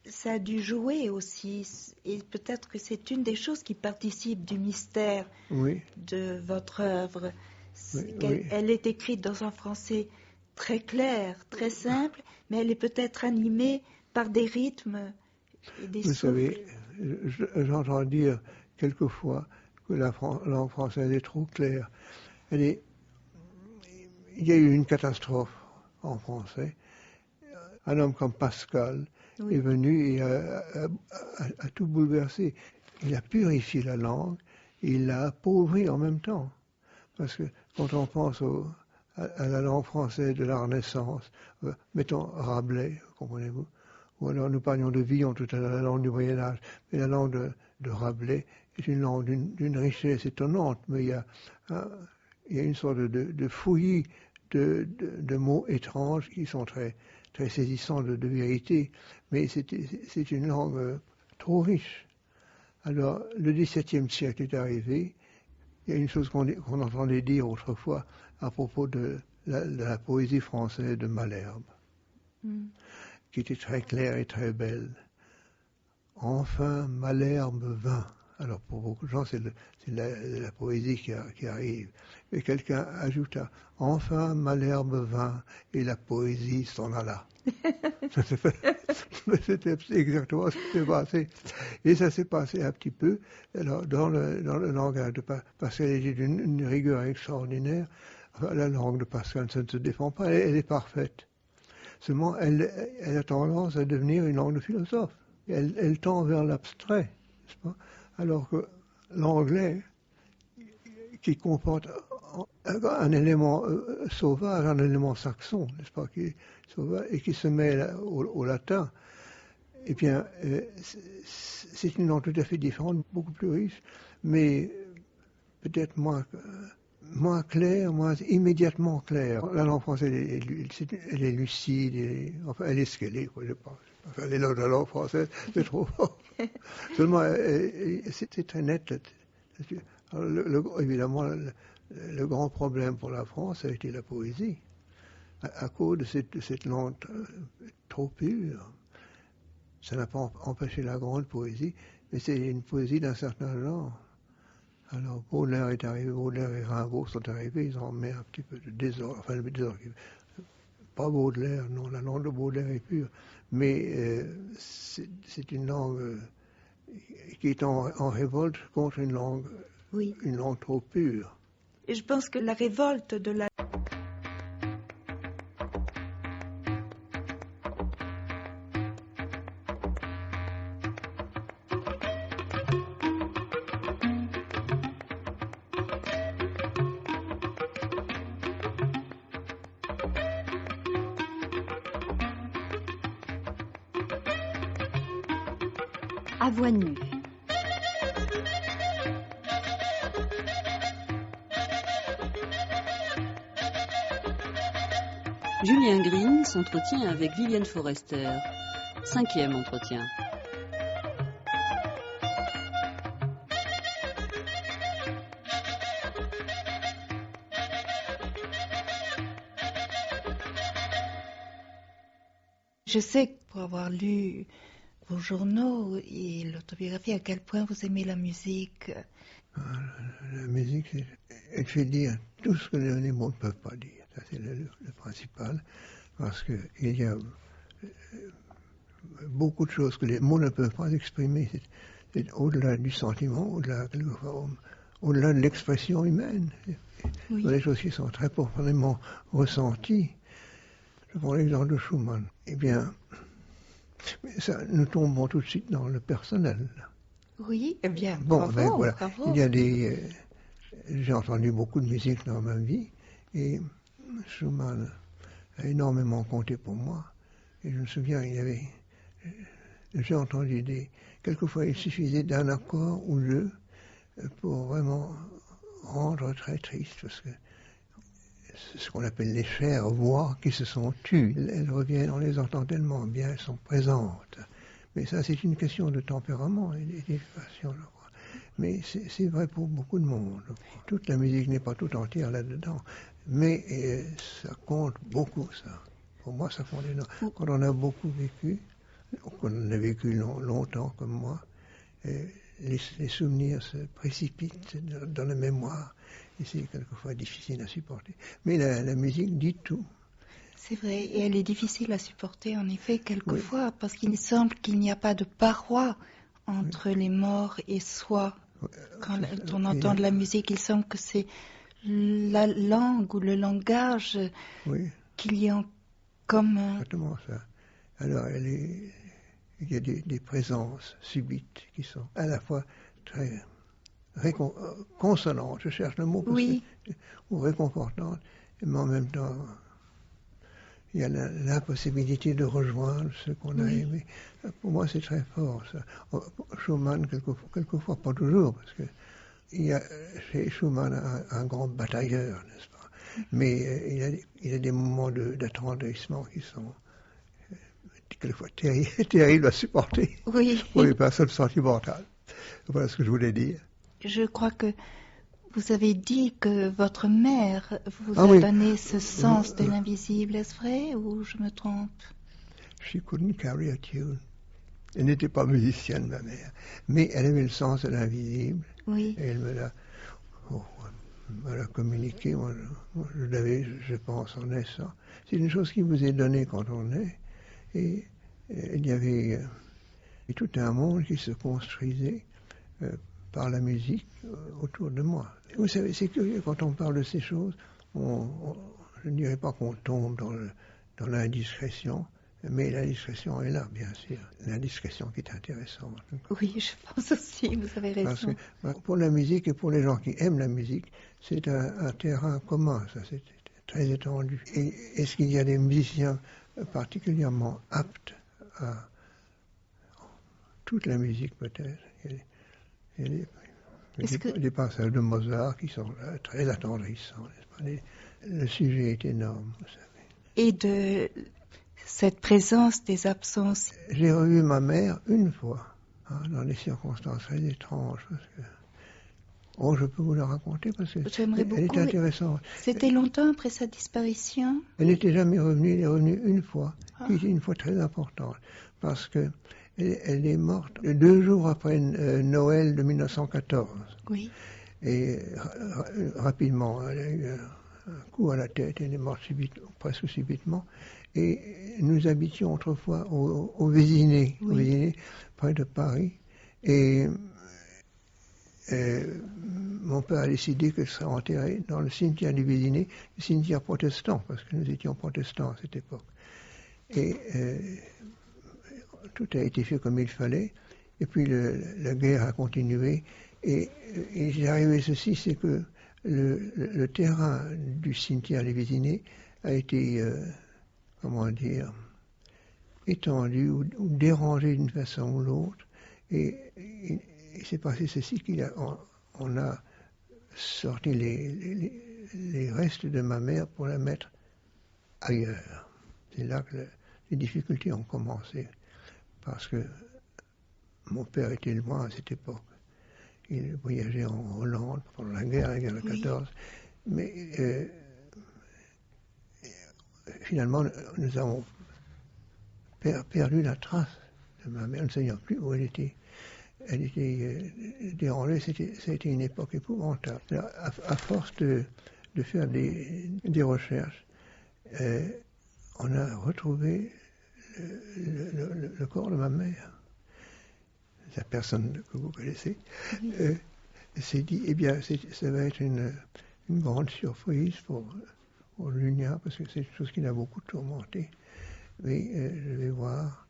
ça a dû jouer aussi, et peut-être que c'est une des choses qui participe du mystère de votre œuvre. Elle est écrite dans un français très clair, très simple, mais elle est peut-être animée par des rythmes et des souffles. Vous savez, j'entends dire quelquefois que la langue française est trop claire. Il y a eu une catastrophe en français. Un homme comme Pascal est venu et a tout bouleversé. Il a purifié la langue et il l'a appauvrie en même temps. Parce que quand on pense à la langue française de la Renaissance, mettons Rabelais, comprenez-vous, ou alors nous parlions de Villon tout à l'heure, la langue du Moyen-Âge, mais la langue de Rabelais est une langue d'une richesse étonnante, mais il y a une sorte de fouillis de mots étranges qui sont très, très saisissants de vérité, mais c'est une langue trop riche. Alors, le XVIIe siècle est arrivé. Il y a une chose qu'on entendait dire autrefois à propos de la poésie française de Malherbe, qui était très claire et très belle. Enfin, Malherbe vint. Alors, pour beaucoup de gens, c'est la poésie qui arrive. Et quelqu'un ajouta: enfin, Malherbe vint et la poésie s'en alla. C'était exactement ce qui s'est passé. Et ça s'est passé un petit peu. Alors, dans le langage de Pascal, il est d'une rigueur extraordinaire. Enfin, la langue de Pascal, ça ne se défend pas, elle est parfaite. Seulement, elle a tendance à devenir une langue de philosophe. Elle tend vers l'abstrait, n'est-ce pas? Alors que l'anglais, qui comporte un élément sauvage, un élément saxon, n'est-ce pas, qui est sauvage, et qui se mêle au latin, eh bien, c'est une langue tout à fait différente, beaucoup plus riche, mais peut-être moins claire, moins immédiatement claire. La langue française, elle est lucide, enfin, elle est ce qu'elle est, quoi, je pense. Enfin, l'éloge de la langue française, c'est trop fort. Seulement, c'est très net. Alors, évidemment, le grand problème pour la France a été la poésie, à cause de cette langue trop pure. Ça n'a pas empêché la grande poésie, mais c'est une poésie d'un certain genre. Alors Baudelaire est arrivé, Baudelaire et Rimbaud sont arrivés, ils ont mis un petit peu de désordre, enfin le désordre, pas Baudelaire, non, la langue de Baudelaire est pure, mais c'est une langue qui est en révolte contre une langue trop pure. Et je pense que la révolte de la À voix nue. Julien Green s'entretient avec Viviane Forester. 5e entretien. Je sais que pour avoir lu vos journaux et l'autobiographie, à quel point vous aimez la musique. La musique, elle fait dire tout ce que les mots ne peuvent pas dire. Ça, c'est le principal. Parce qu'il y a beaucoup de choses que les mots ne peuvent pas exprimer. C'est au-delà du sentiment, au-delà de l'expression humaine. Il y a des choses qui sont très profondément ressenties. Je prends l'exemple de Schumann. Eh bien, ça, nous tombons tout de suite dans le personnel. Oui, eh bien, bon, bravo, voilà. Bravo. Il y a j'ai entendu beaucoup de musique dans ma vie, et Schumann a énormément compté pour moi. Et je me souviens, j'ai entendu quelquefois il suffisait d'un accord ou deux pour vraiment rendre très triste, parce que ce qu'on appelle les chères voix qui se sont tues. Elles reviennent, on les entend tellement bien, elles sont présentes. Mais ça, c'est une question de tempérament et d'éducation, je crois. Mais c'est vrai pour beaucoup de monde. Toute la musique n'est pas tout entière là-dedans. Mais ça compte beaucoup, ça. Pour moi, ça compte énormément. Quand on a beaucoup vécu, qu'on a vécu longtemps comme moi, les souvenirs se précipitent dans la mémoire. Et c'est quelquefois difficile à supporter. Mais la musique dit tout. C'est vrai, et elle est difficile à supporter, en effet, quelquefois, parce qu'il semble qu'il n'y a pas de paroi entre les morts et soi. Quand on entend de la musique, il semble que c'est la langue ou le langage qu'il y a en commun. Exactement ça. Alors, il y a des présences subites qui sont à la fois très consonantes, je cherche le mot, ou réconfortantes, mais en même temps, il y a l'impossibilité de rejoindre ce qu'on a aimé. Pour moi, c'est très fort, ça. Schumann, quelquefois, pas toujours, parce que il y a chez Schumann un grand batailleur, n'est-ce pas? Mais il y a des moments d'attendrissement qui sont quelquefois terribles à supporter pour les personnes sentimentales. Voilà ce que je voulais dire. Je crois que vous avez dit que votre mère vous a donné ce sens de l'invisible. Est-ce vrai ou je me trompe? She couldn't carry a tune. Elle n'était pas musicienne, ma mère. Mais elle avait le sens de l'invisible. Oui. Et elle me l'a communiqué. Moi, je l'avais, je pense, en naissant. C'est une chose qui vous est donnée quand on est. Et il y avait tout un monde qui se construisait par la musique autour de moi. Vous savez, c'est curieux, quand on parle de ces choses, je ne dirais pas qu'on tombe dans l'indiscrétion, mais l'indiscrétion est là, bien sûr. L'indiscrétion qui est intéressante. Oui, je pense aussi, vous avez raison. Parce que pour la musique et pour les gens qui aiment la musique, c'est un terrain commun, ça, c'est très étendu. Et est-ce qu'il y a des musiciens particulièrement aptes à toute la musique, peut-être? Il y a des passages de Mozart qui sont très attendrissants, n'est-ce pas? Le sujet est énorme, vous savez. Et de cette présence des absences. J'ai revu ma mère une fois, dans des circonstances très étranges, parce que Oh, je peux vous la raconter parce J'aimerais qu'elle beaucoup. est intéressante. C'était longtemps après sa disparition? Elle n'était jamais revenue, elle est revenue une fois, qui Ah. était une fois très importante, parce que elle est morte 2 jours après Noël de 1914. Oui. Et rapidement, elle a eu un coup à la tête, elle est morte presque subitement. Et nous habitions autrefois au Vésiné, Oui. au Vésiné, près de Paris. Et mon père a décidé qu'elle serait enterrée dans le cimetière du Vésiné, le cimetière protestant, parce que nous étions protestants à cette époque. Et tout a été fait comme il fallait. Et puis la guerre a continué. Et il est arrivé ceci, c'est que le terrain du cimetière des Vésiné a été, étendu ou dérangé d'une façon ou l'autre. Et il s'est passé ceci, on a sorti les restes de ma mère pour la mettre ailleurs. C'est là que les difficultés ont commencé. Parce que mon père était loin à cette époque. Il voyageait en Hollande pendant la guerre de 14. Mais finalement, nous avons perdu la trace de ma mère. Nous ne savions plus où elle était. Elle était dérangée. C'était une époque épouvantable. Alors, à force de faire des recherches, on a retrouvé le corps de ma mère. La personne que vous connaissez, s'est dit, eh bien, ça va être une grande surprise pour Lunia, parce que c'est une chose qui l'a beaucoup tourmenté. Mais je vais voir,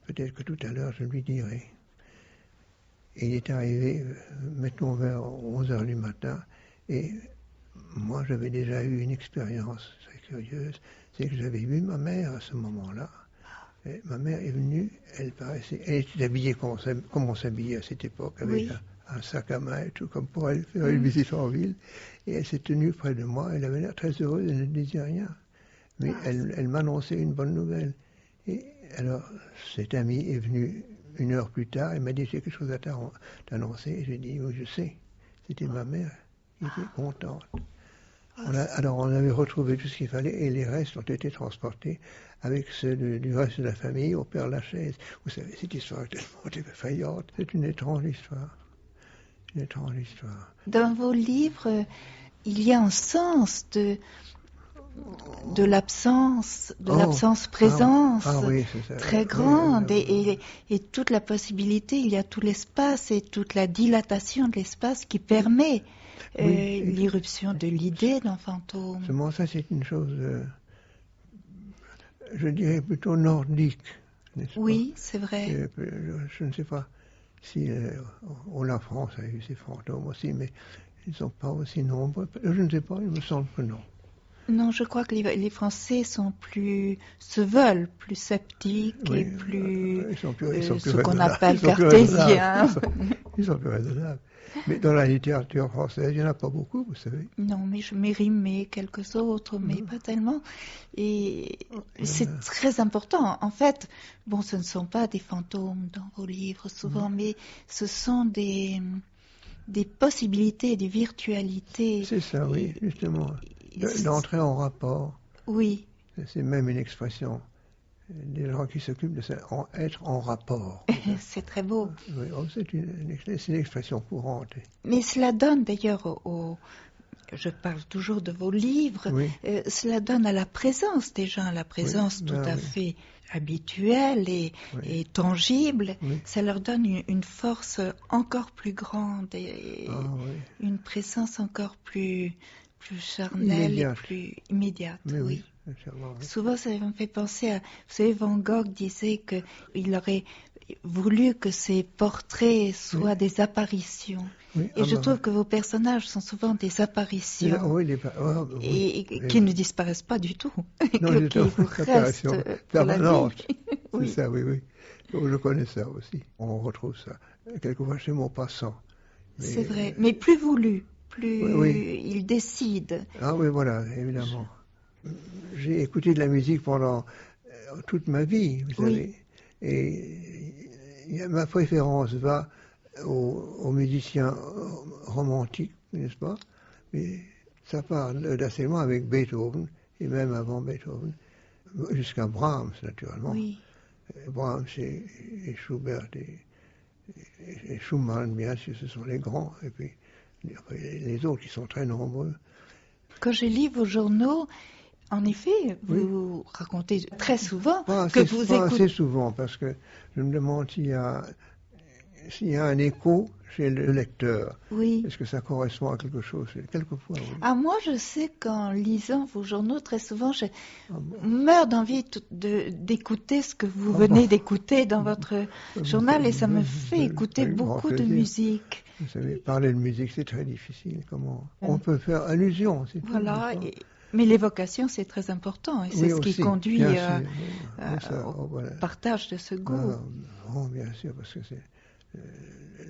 peut-être que tout à l'heure je lui dirai. Et il est arrivé, mettons vers 11h du matin, et moi j'avais déjà eu une expérience très curieuse, c'est que j'avais vu ma mère à ce moment-là. Et ma mère est venue, elle était habillée comme on s'habillait à cette époque, avec un sac à main et tout, comme pour aller faire une visite en ville. Et elle s'est tenue près de moi, elle avait l'air très heureuse, elle ne disait rien. Mais elle m'annonçait une bonne nouvelle. Et alors, cette amie est venue 1 heure plus tard, elle m'a dit, j'ai quelque chose à t'annoncer. Et j'ai dit, oui, je sais. C'était ma mère qui était contente. Alors on avait retrouvé tout ce qu'il fallait et les restes ont été transportés avec ceux du reste de la famille au Père Lachaise. Vous savez, cette histoire est tellement effrayante. C'est une étrange histoire. Une étrange histoire. Dans vos livres, il y a un sens de l'absence, l'absence-présence très grande et toute la possibilité, il y a tout l'espace et toute la dilatation de l'espace qui permet l'irruption de l'idée d'un fantôme. Seulement ça, c'est une chose, je dirais plutôt nordique, n'est-ce pas? Oui, c'est vrai. Je ne sais pas si la France a eu ses fantômes aussi, mais ils ne sont pas aussi nombreux. Je ne sais pas, il me semble que non. Non, je crois que les Français se veulent plus sceptiques et plus ce qu'on appelle cartésiens. Ils sont plus raisonnables. Mais dans la littérature française, il n'y en a pas beaucoup, vous savez. Non, mais je m'ai rimé quelques autres, mais pas tellement. Et c'est très important. En fait, bon, ce ne sont pas des fantômes dans vos livres souvent, mais ce sont des possibilités, des virtualités. C'est ça, oui, justement. D'entrer en rapport. Oui. C'est même une expression des gens qui s'occupent de ça, être en rapport. C'est très beau. Oui, c'est une expression courante. Mais cela donne d'ailleurs je parle toujours de vos livres, cela donne à la présence des gens, la présence tout à fait habituelle et tangible, ça leur donne une force encore plus grande et une présence encore plus charnelle et plus immédiate. Oui. Souvent, ça me fait penser à... Vous savez, Van Gogh disait qu'il aurait voulu que ses portraits soient des apparitions. Et je trouve que vos personnages sont souvent des apparitions et qui ne disparaissent pas du tout. Non, qui vous restent permanente. Oui. C'est ça, oui. Je connais ça aussi. On retrouve ça quelquefois chez mon passant. C'est vrai, mais plus voulu, plus il décide. Ah oui, voilà, évidemment. J'ai écouté de la musique pendant toute ma vie, vous savez. Et ma préférence va aux musiciens romantiques, n'est-ce pas? Mais ça part d'assez loin avec Beethoven, et même avant Beethoven, jusqu'à Brahms, naturellement. Oui. Brahms et Schubert et Schumann, bien sûr, ce sont les grands, et puis les autres qui sont très nombreux. Quand je lis vos journaux, en effet, vous racontez très souvent que vous écoutez... Pas assez souvent, parce que je me demande s'il y a un écho chez le lecteur. Oui. Est-ce que ça correspond à quelque chose? Quelquefois, oui. Ah, moi, je sais qu'en lisant vos journaux, très souvent, je meurs d'envie d'écouter ce que vous venez d'écouter dans votre journal, et ça me fait écouter beaucoup de musique. Vous savez, parler de musique, c'est très difficile. Comment on peut faire allusion, c'est tout. Voilà. Mais l'évocation, c'est très important, et c'est ce qui conduit au partage de ce goût. Bien sûr, parce que c'est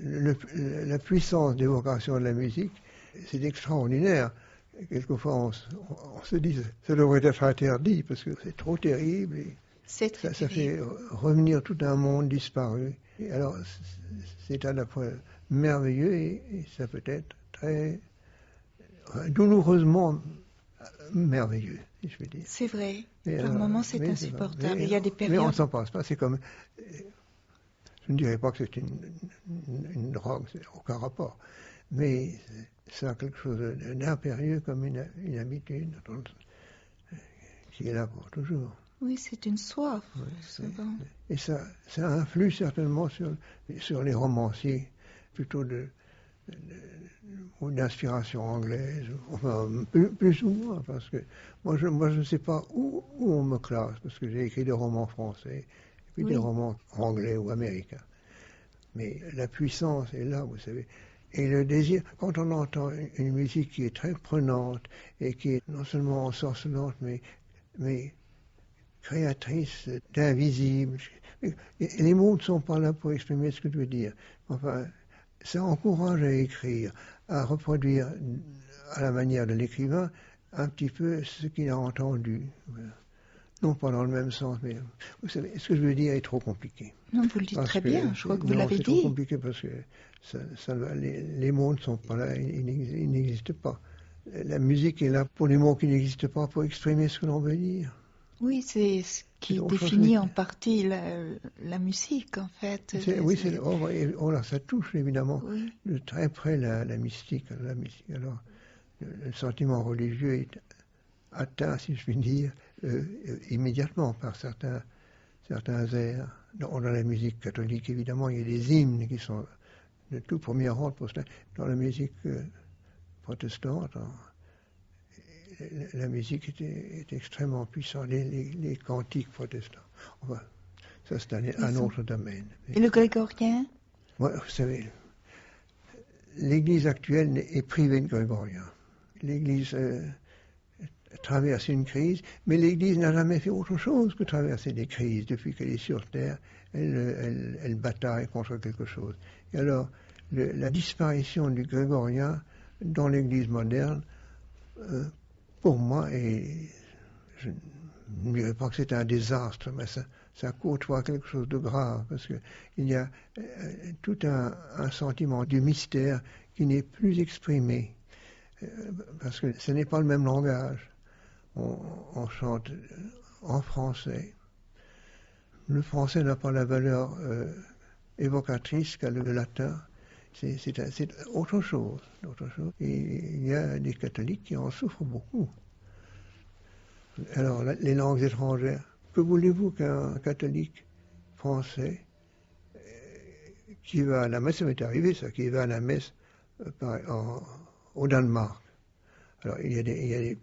la puissance d'évocation de la musique, c'est extraordinaire. Quelquefois, on se dit ça devrait être interdit parce que c'est trop terrible. Et c'est très ça fait revenir tout un monde disparu. Et alors, c'est à la fois merveilleux et ça peut être très douloureusement merveilleux, si je veux dire. C'est vrai. Par moments, c'est insupportable. Il y a des périodes. Mais on ne s'en passe pas. C'est comme. Je ne dirais pas que c'est une drogue, c'est aucun rapport. Mais ça a quelque chose d'impérieux comme une habitude qui est là pour toujours. Oui, c'est une soif. Et ça influe certainement sur les romanciers, plutôt d'inspiration anglaise, enfin plus ou moins, parce que moi je ne sais pas où on me classe, parce que j'ai écrit des romans français, et puis des romans anglais ou américains. Mais la puissance est là, vous savez. Et le désir, quand on entend une musique qui est très prenante, et qui est non seulement ensorcelante, mais créatrice d'invisible, les mots ne sont pas là pour exprimer ce que je veux dire. Enfin, ça encourage à écrire, à reproduire à la manière de l'écrivain un petit peu ce qu'il a entendu. Non pas dans le même sens, mais vous savez, ce que je veux dire est trop compliqué. Non, vous le dites très bien, je crois que vous l'avez dit. C'est trop compliqué parce que les mots ne sont pas là, ils n'existent pas. La musique est là pour les mots qui n'existent pas, pour exprimer ce que l'on veut dire. Oui, c'est ce qui définit en partie la musique, en fait. Là, ça touche évidemment de très près la mystique. Alors, le sentiment religieux est atteint, si je puis dire, immédiatement par certains airs. Dans la musique catholique, évidemment, il y a des hymnes qui sont de tout premier ordre. Dans la musique protestante, la musique est extrêmement puissante, les cantiques protestants. Enfin, ça, c'est un autre domaine. Et le grégorien? Moi, vous savez, l'Église actuelle est privée de grégorien. L'Église traverse une crise, mais l'Église n'a jamais fait autre chose que traverser des crises. Depuis qu'elle est sur Terre, elle bataille contre quelque chose. Et alors, la disparition du grégorien dans l'Église moderne, pour moi, je ne dirais pas que c'est un désastre, mais ça côtoie quelque chose de grave, parce qu'il y a tout un sentiment du mystère qui n'est plus exprimé, parce que ce n'est pas le même langage. On chante en français. Le français n'a pas la valeur évocatrice qu'a le latin. C'est autre chose. Et il y a des catholiques qui en souffrent beaucoup. Alors, les langues étrangères. Que voulez-vous qu'un catholique français qui va à la messe, ça m'est arrivé ça, qui va à la messe au Danemark. Alors, il y a des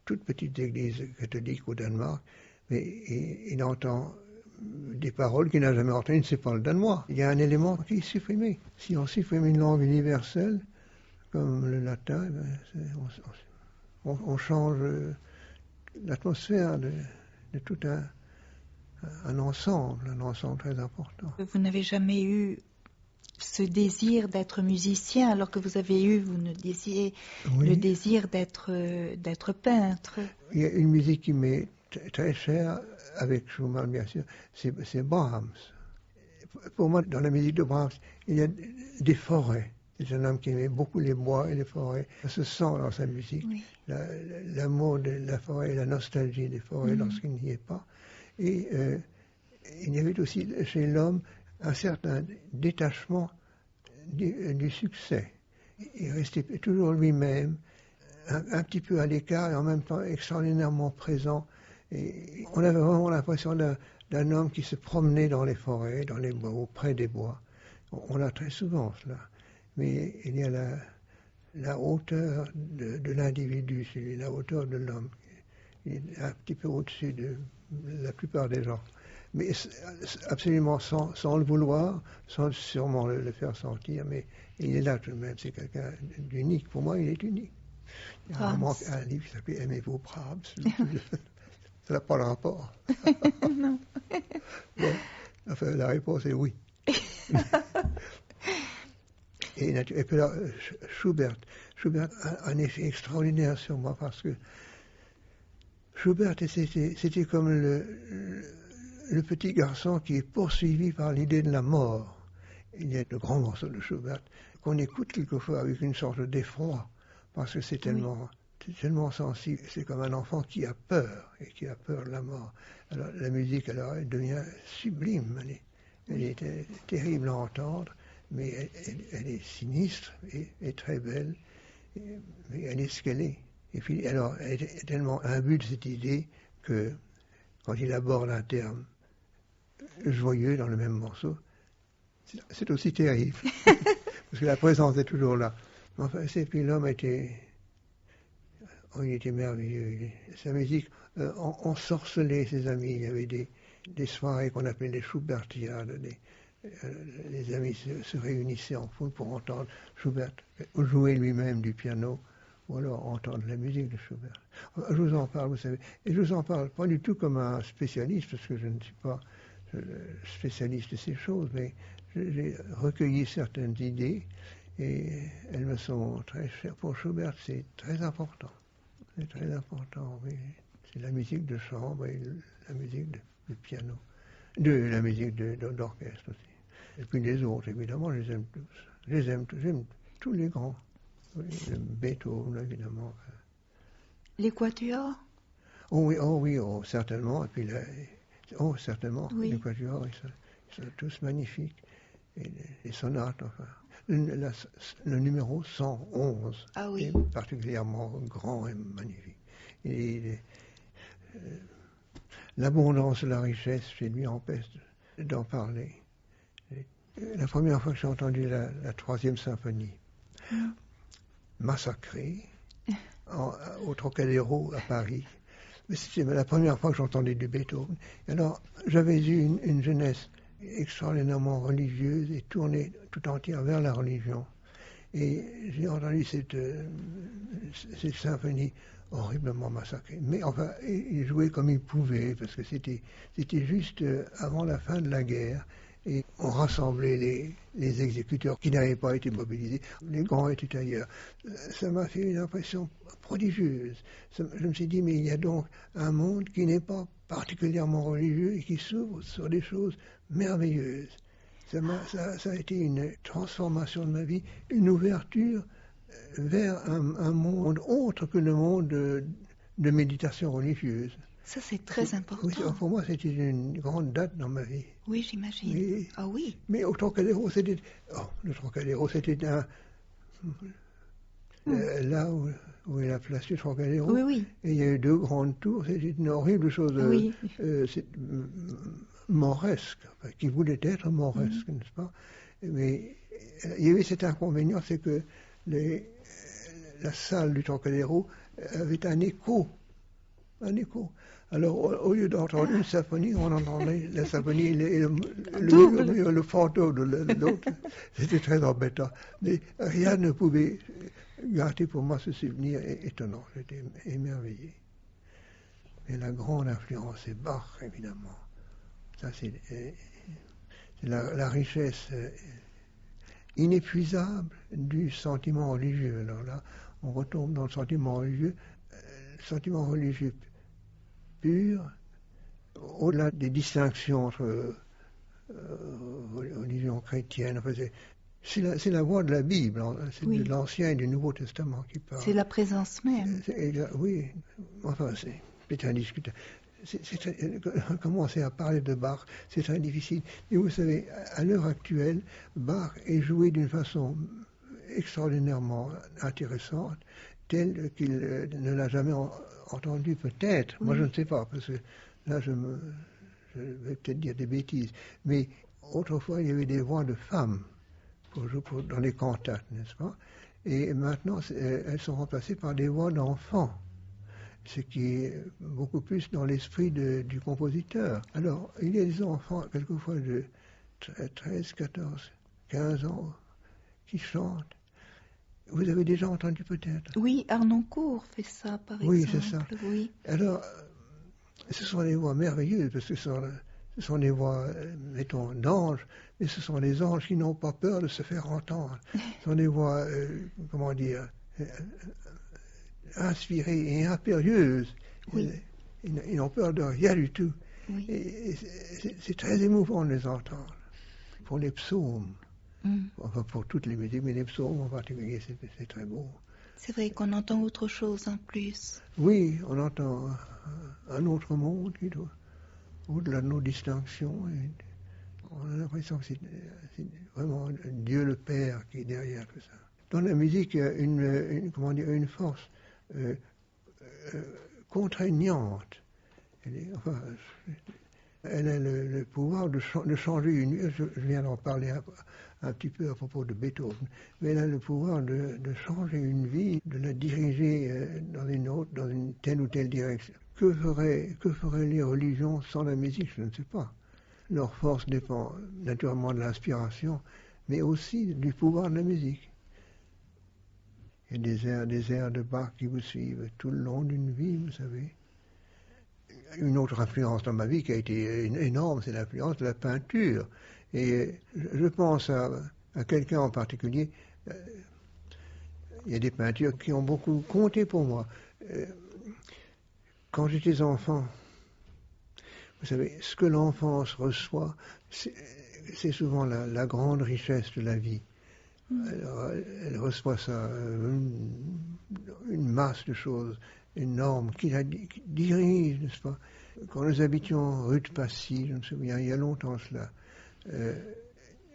toutes petites églises catholiques au Danemark, mais il entend des paroles qu'il n'a jamais entendues, c'est pas le danois. Il y a un élément qui est supprimé. Si on supprime une langue universelle, comme le latin, on change l'atmosphère de tout un ensemble très important. Vous n'avez jamais eu ce désir d'être musicien, alors que vous avez eu, vous nous disiez, le désir d'être peintre. Il y a une musique qui m'est très chère, avec Schumann bien sûr, c'est Brahms. pour moi, dans la musique de Brahms, il y a des forêts. C'est un homme qui aimait beaucoup les bois et les forêts. Ça se sent dans sa musique. Oui. L'amour de la forêt et la nostalgie des forêts lorsqu'il n'y est pas. Et il y avait aussi chez l'homme un certain détachement du succès. Il restait toujours lui-même, un petit peu à l'écart et en même temps extraordinairement présent. Et on avait vraiment l'impression d'un homme qui se promenait dans les forêts, dans les bois, auprès des bois. On l'a très souvent, cela. Mais il y a la hauteur de l'individu, c'est la hauteur de l'homme. Il est un petit peu au-dessus de la plupart des gens. Mais absolument sans le vouloir, sans sûrement le faire sentir, mais il est là tout de même, c'est quelqu'un d'unique. Pour moi, il est unique. Il y a un livre qui s'appelle Aimez-vous Brahms. Ça n'a pas le rapport. Non. Bon, enfin, la réponse est oui. Et puis là, Schubert a un effet extraordinaire sur moi parce que Schubert, c'était comme le petit garçon qui est poursuivi par l'idée de la mort. Il y a de grands morceaux de Schubert qu'on écoute quelquefois avec une sorte d'effroi parce que c'est tellement sensible. C'est comme un enfant qui a peur et qui a peur de la mort. Alors la musique, alors, elle devient sublime. Elle est terrible à entendre. Mais elle est sinistre et très belle, mais elle est ce qu'elle est. Et puis, alors, elle est tellement imbue de cette idée que, quand il aborde un terme joyeux dans le même morceau, c'est aussi terrible. Parce que la présence est toujours là. Enfin, et puis l'homme il était merveilleux. Sa musique ensorcelait ses amis. Il y avait des soirées qu'on appelait les Schubertiades, les amis se réunissaient en foule pour entendre Schubert jouer lui-même du piano ou alors entendre la musique de Schubert. Je vous en parle, vous savez, et je vous en parle pas du tout comme un spécialiste, parce que je ne suis pas spécialiste de ces choses, mais j'ai recueilli certaines idées et elles me sont très chères. Pour Schubert, c'est très important. C'est très important, oui. C'est la musique de chambre et la musique de piano. La musique d'orchestre aussi. Et puis les autres, évidemment, je les aime tous. J'aime tous les grands. Oui, j'aime Beethoven, évidemment. Les quatuors? Oh oui, certainement. Et puis certainement, oui. Les quatuors, ils sont tous magnifiques. Et les sonates, enfin. Le numéro 111 est particulièrement grand et magnifique. Et l'abondance et la richesse chez lui empêche d'en parler. La première fois que j'ai entendu la troisième symphonie, massacrée, au Trocadéro à Paris, c'était la première fois que j'entendais du Beethoven. Alors, j'avais eu une jeunesse extraordinairement religieuse et tournée tout entière vers la religion. Et j'ai entendu cette symphonie horriblement massacrée. Mais enfin, il jouait comme il pouvait, parce que c'était juste avant la fin de la guerre. Et on rassemblait les exécuteurs qui n'avaient pas été mobilisés. Les grands étaient ailleurs. Ça m'a fait une impression prodigieuse. Je me suis dit, mais il y a donc un monde qui n'est pas particulièrement religieux et qui s'ouvre sur des choses merveilleuses. Ça a été une transformation de ma vie, une ouverture vers un monde autre que le monde de méditation religieuse. Ça, c'est très important. Oui, pour moi, c'était une grande date dans ma vie. Oui, j'imagine. Ah oui. Mais au Trocadéro, c'était là où est la place du Trocadéro. Oui. Et il y a eu 2 grandes tours. C'était une horrible chose mauresque, qui voulait être mauresque, n'est-ce pas? Mais il y avait cet inconvénient, c'est que la salle du Trocadéro avait un écho. Alors, au lieu d'entendre une symphonie, on entendait la symphonie et le fantôme de l'autre. C'était très embêtant. Mais rien ne pouvait garder pour moi ce souvenir étonnant. J'étais émerveillé. Et la grande influence, c'est Bach, évidemment. Ça, c'est la richesse inépuisable du sentiment religieux. Alors là, on retombe dans le sentiment religieux pur, au-delà des distinctions entre tradition chrétienne. Enfin, c'est la voix de la Bible, c'est de l'Ancien et du Nouveau Testament qui parle. C'est la présence même. Oui, enfin, c'est indiscutable. Commencer à parler de Bach, c'est très difficile. Et vous savez, à l'heure actuelle, Bach est joué d'une façon extraordinairement intéressante, telle qu'il ne l'a jamais entendu peut-être. Moi, je ne sais pas, parce que là, je vais peut-être dire des bêtises. Mais autrefois, il y avait des voix de femmes dans les cantates, n'est-ce pas? Et maintenant, elles sont remplacées par des voix d'enfants, ce qui est beaucoup plus dans l'esprit du compositeur. Alors, il y a des enfants, quelquefois de 13, 14, 15 ans, qui chantent. Vous avez déjà entendu peut-être? Oui, Arnoncourt fait ça, par exemple. Oui, c'est ça. Oui. Alors, ce sont des voix merveilleuses, parce que ce sont des voix, mettons, d'anges, mais ce sont des anges qui n'ont pas peur de se faire entendre. Ce sont des voix, comment dire, inspirées et impérieuses. Oui. Ils n'ont peur de rien du tout. Oui. Et c'est très émouvant de les entendre. Pour les psaumes, enfin pour toutes les musiques, mais les psaumes en particulier, c'est très beau. C'est vrai qu'on entend autre chose en plus. Oui, on entend un autre monde qui doit, au-delà de nos distinctions. Et on a l'impression que c'est vraiment Dieu le Père qui est derrière tout ça. Dans la musique, il y a une force contraignante. Elle a le pouvoir de changer une vie. Je viens d'en parler un petit peu à propos de Beethoven, mais elle a le pouvoir de changer une vie, de la diriger dans une telle ou telle direction. Que feraient les religions sans la musique? Je ne sais pas. Leur force dépend naturellement de l'inspiration, mais aussi du pouvoir de la musique. Il y a des airs de Bach qui vous suivent tout le long d'une vie, vous savez. Une autre influence dans ma vie qui a été énorme, c'est l'influence de la peinture. Et je pense à quelqu'un en particulier. Il y a des peintures qui ont beaucoup compté pour moi. Quand j'étais enfant, vous savez, ce que l'enfance reçoit, c'est souvent la grande richesse de la vie. Alors, elle reçoit ça, une masse de choses énormes qui dirige, n'est-ce pas? Quand nous habitions rue de Passy, je me souviens, il y a longtemps cela,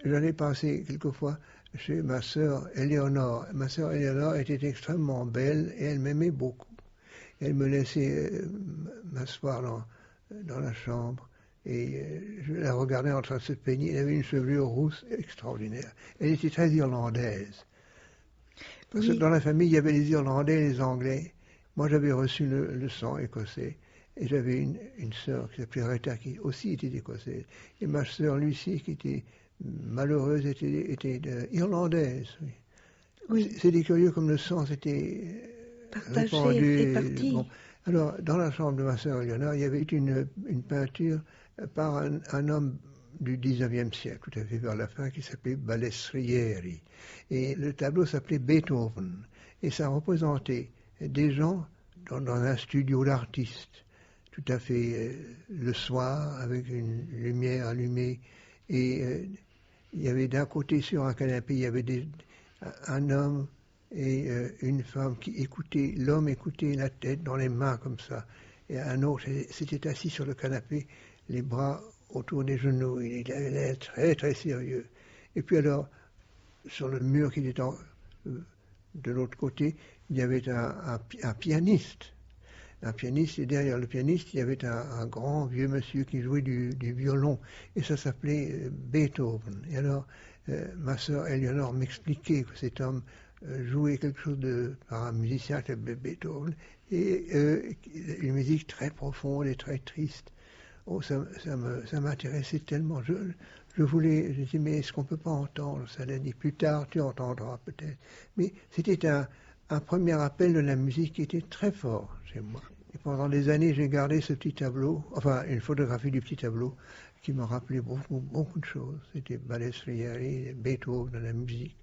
j'allais passer quelquefois chez ma sœur Éléonore. Ma sœur Éléonore était extrêmement belle et elle m'aimait beaucoup. Elle me laissait m'asseoir dans la chambre et je la regardais en train de se peigner. Elle avait une chevelure rousse extraordinaire. Elle était très irlandaise. Parce que dans la famille, il y avait les Irlandais et les Anglais. Moi, j'avais reçu le sang écossais. Et j'avais une sœur qui s'appelait Rita, qui aussi était écossaise. Et ma sœur Lucie, qui était malheureuse, était irlandaise. Oui. C'est curieux comme le sang s'était répandu. Bon. Alors, dans la chambre de ma sœur Eleonore, il y avait une peinture par un homme du 19e siècle, tout à fait vers la fin, qui s'appelait Balestrieri. Et le tableau s'appelait Beethoven. Et ça représentait des gens dans un studio d'artistes, tout à fait le soir, avec une lumière allumée. Et il y avait d'un côté, sur un canapé, il y avait un homme et une femme qui écoutaient. L'homme écoutait la tête dans les mains comme ça. Et un autre s'était assis sur le canapé, les bras autour des genoux. Il avait l'air très, très sérieux. Et puis alors, sur le mur qui était de l'autre côté, il y avait un pianiste. Un pianiste, et derrière le pianiste, il y avait un grand vieux monsieur qui jouait du violon, et ça s'appelait Beethoven. Et alors, ma sœur Éléonore m'expliquait que cet homme jouait quelque chose par un musicien qui s'appelait Beethoven, et une musique très profonde et très triste. Oh, ça m'intéressait tellement. Je disais, mais est-ce qu'on ne peut pas entendre ça? Elle a dit, plus tard, tu entendras peut-être. Mais c'était un premier appel de la musique qui était très fort chez moi. Et pendant des années, j'ai gardé ce petit tableau, enfin une photographie du petit tableau, qui m'a rappelé beaucoup, beaucoup de choses. C'était Balestrieri, Beethoven, de la musique.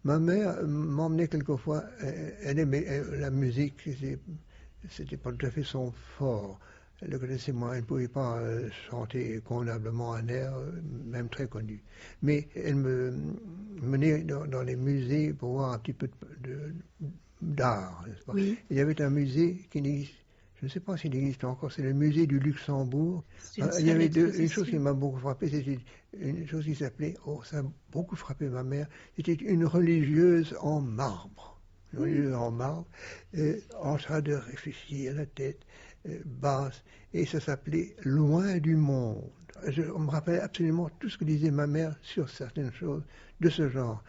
Ma mère m'emmenait quelquefois, elle aimait la musique, c'était pas tout à fait son fort. Elle le connaissait moins. Elle ne pouvait pas chanter convenablement un air, même très connu. Mais elle me menait dans les musées pour voir un petit peu d'art. N'est-ce pas? Oui. Il y avait un musée qui n'existe, je ne sais pas s'il existe encore, c'est le musée du Luxembourg. Il y avait une chose qui m'a beaucoup frappé, c'était une chose qui s'appelait, ça a beaucoup frappé ma mère, c'était une religieuse en marbre. Une religieuse en marbre, en train de réfléchir, la tête basse, et ça s'appelait Loin du monde. On me rappelait absolument tout ce que disait ma mère sur certaines choses de ce genre.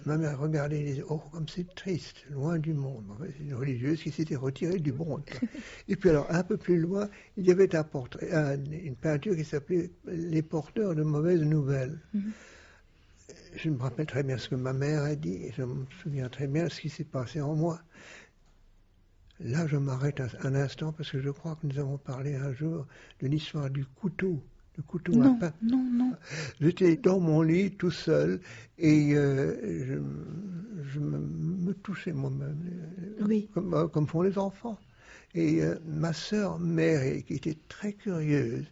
Ma mère regardait et disait, oh, comme c'est triste, loin du monde. C'est une religieuse qui s'était retirée du monde. Et puis alors, un peu plus loin, il y avait un portrait, une peinture qui s'appelait Les porteurs de mauvaises nouvelles. Je me rappelle très bien ce que ma mère a dit, et je me souviens très bien ce qui s'est passé en moi. Là, je m'arrête un instant, parce que je crois que nous avons parlé un jour de l'histoire du couteau. Le couteau à pain. Non. J'étais dans mon lit tout seul et je me touchais moi-même, oui. comme font les enfants. Et ma sœur Mary, qui était très curieuse,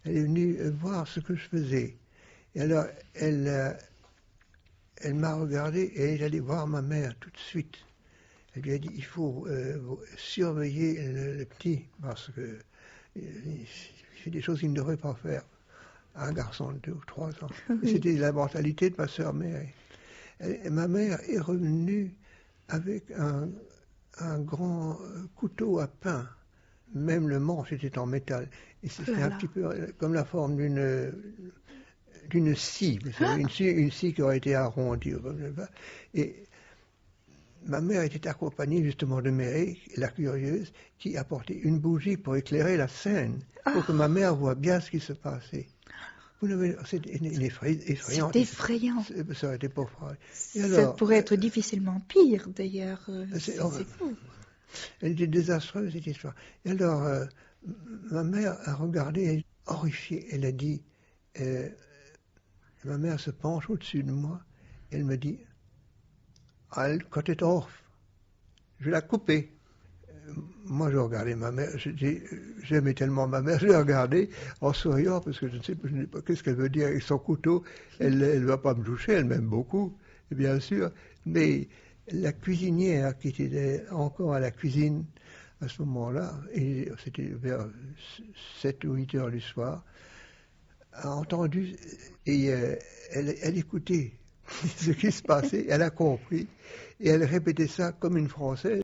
elle est venue voir ce que je faisais. Et alors, elle m'a regardé et elle est allée voir ma mère tout de suite. Elle lui a dit, il faut surveiller le petit, parce que il fait des choses qu'il ne devrait pas faire. Un garçon de 2 ou 3 ans. Oui. C'était la mentalité de ma sœur Mary. Ma mère est revenue avec un grand couteau à pain. Même le manche était en métal. Et c'était un petit peu comme la forme d'une scie. Vous savez, une scie qui aurait été arrondie. Et ma mère était accompagnée justement de Mary, la curieuse, qui apportait une bougie pour éclairer la scène, pour que ma mère voie bien ce qui se passait. C'est effrayant. C'est effrayant. Ça aurait été pas vrai. Ça pourrait être difficilement pire, d'ailleurs. C'est fou. Elle était désastreuse, cette histoire. Et alors, ma mère a regardé, horrifiée. Elle a dit, ma mère se penche au-dessus de moi. Elle me dit, I'll cut it off. Je vais la couper. Moi, je regardais ma mère, j'aimais tellement ma mère, je l'ai regardée en souriant, parce que je ne sais pas qu'est-ce qu'elle veut dire avec son couteau. Elle ne va pas me toucher, elle m'aime beaucoup, bien sûr, mais la cuisinière qui était encore à la cuisine à ce moment-là, et c'était vers 7 ou 8 heures du soir, a entendu, et elle écoutait ce qui se passait, elle a compris, et elle répétait ça comme une Française.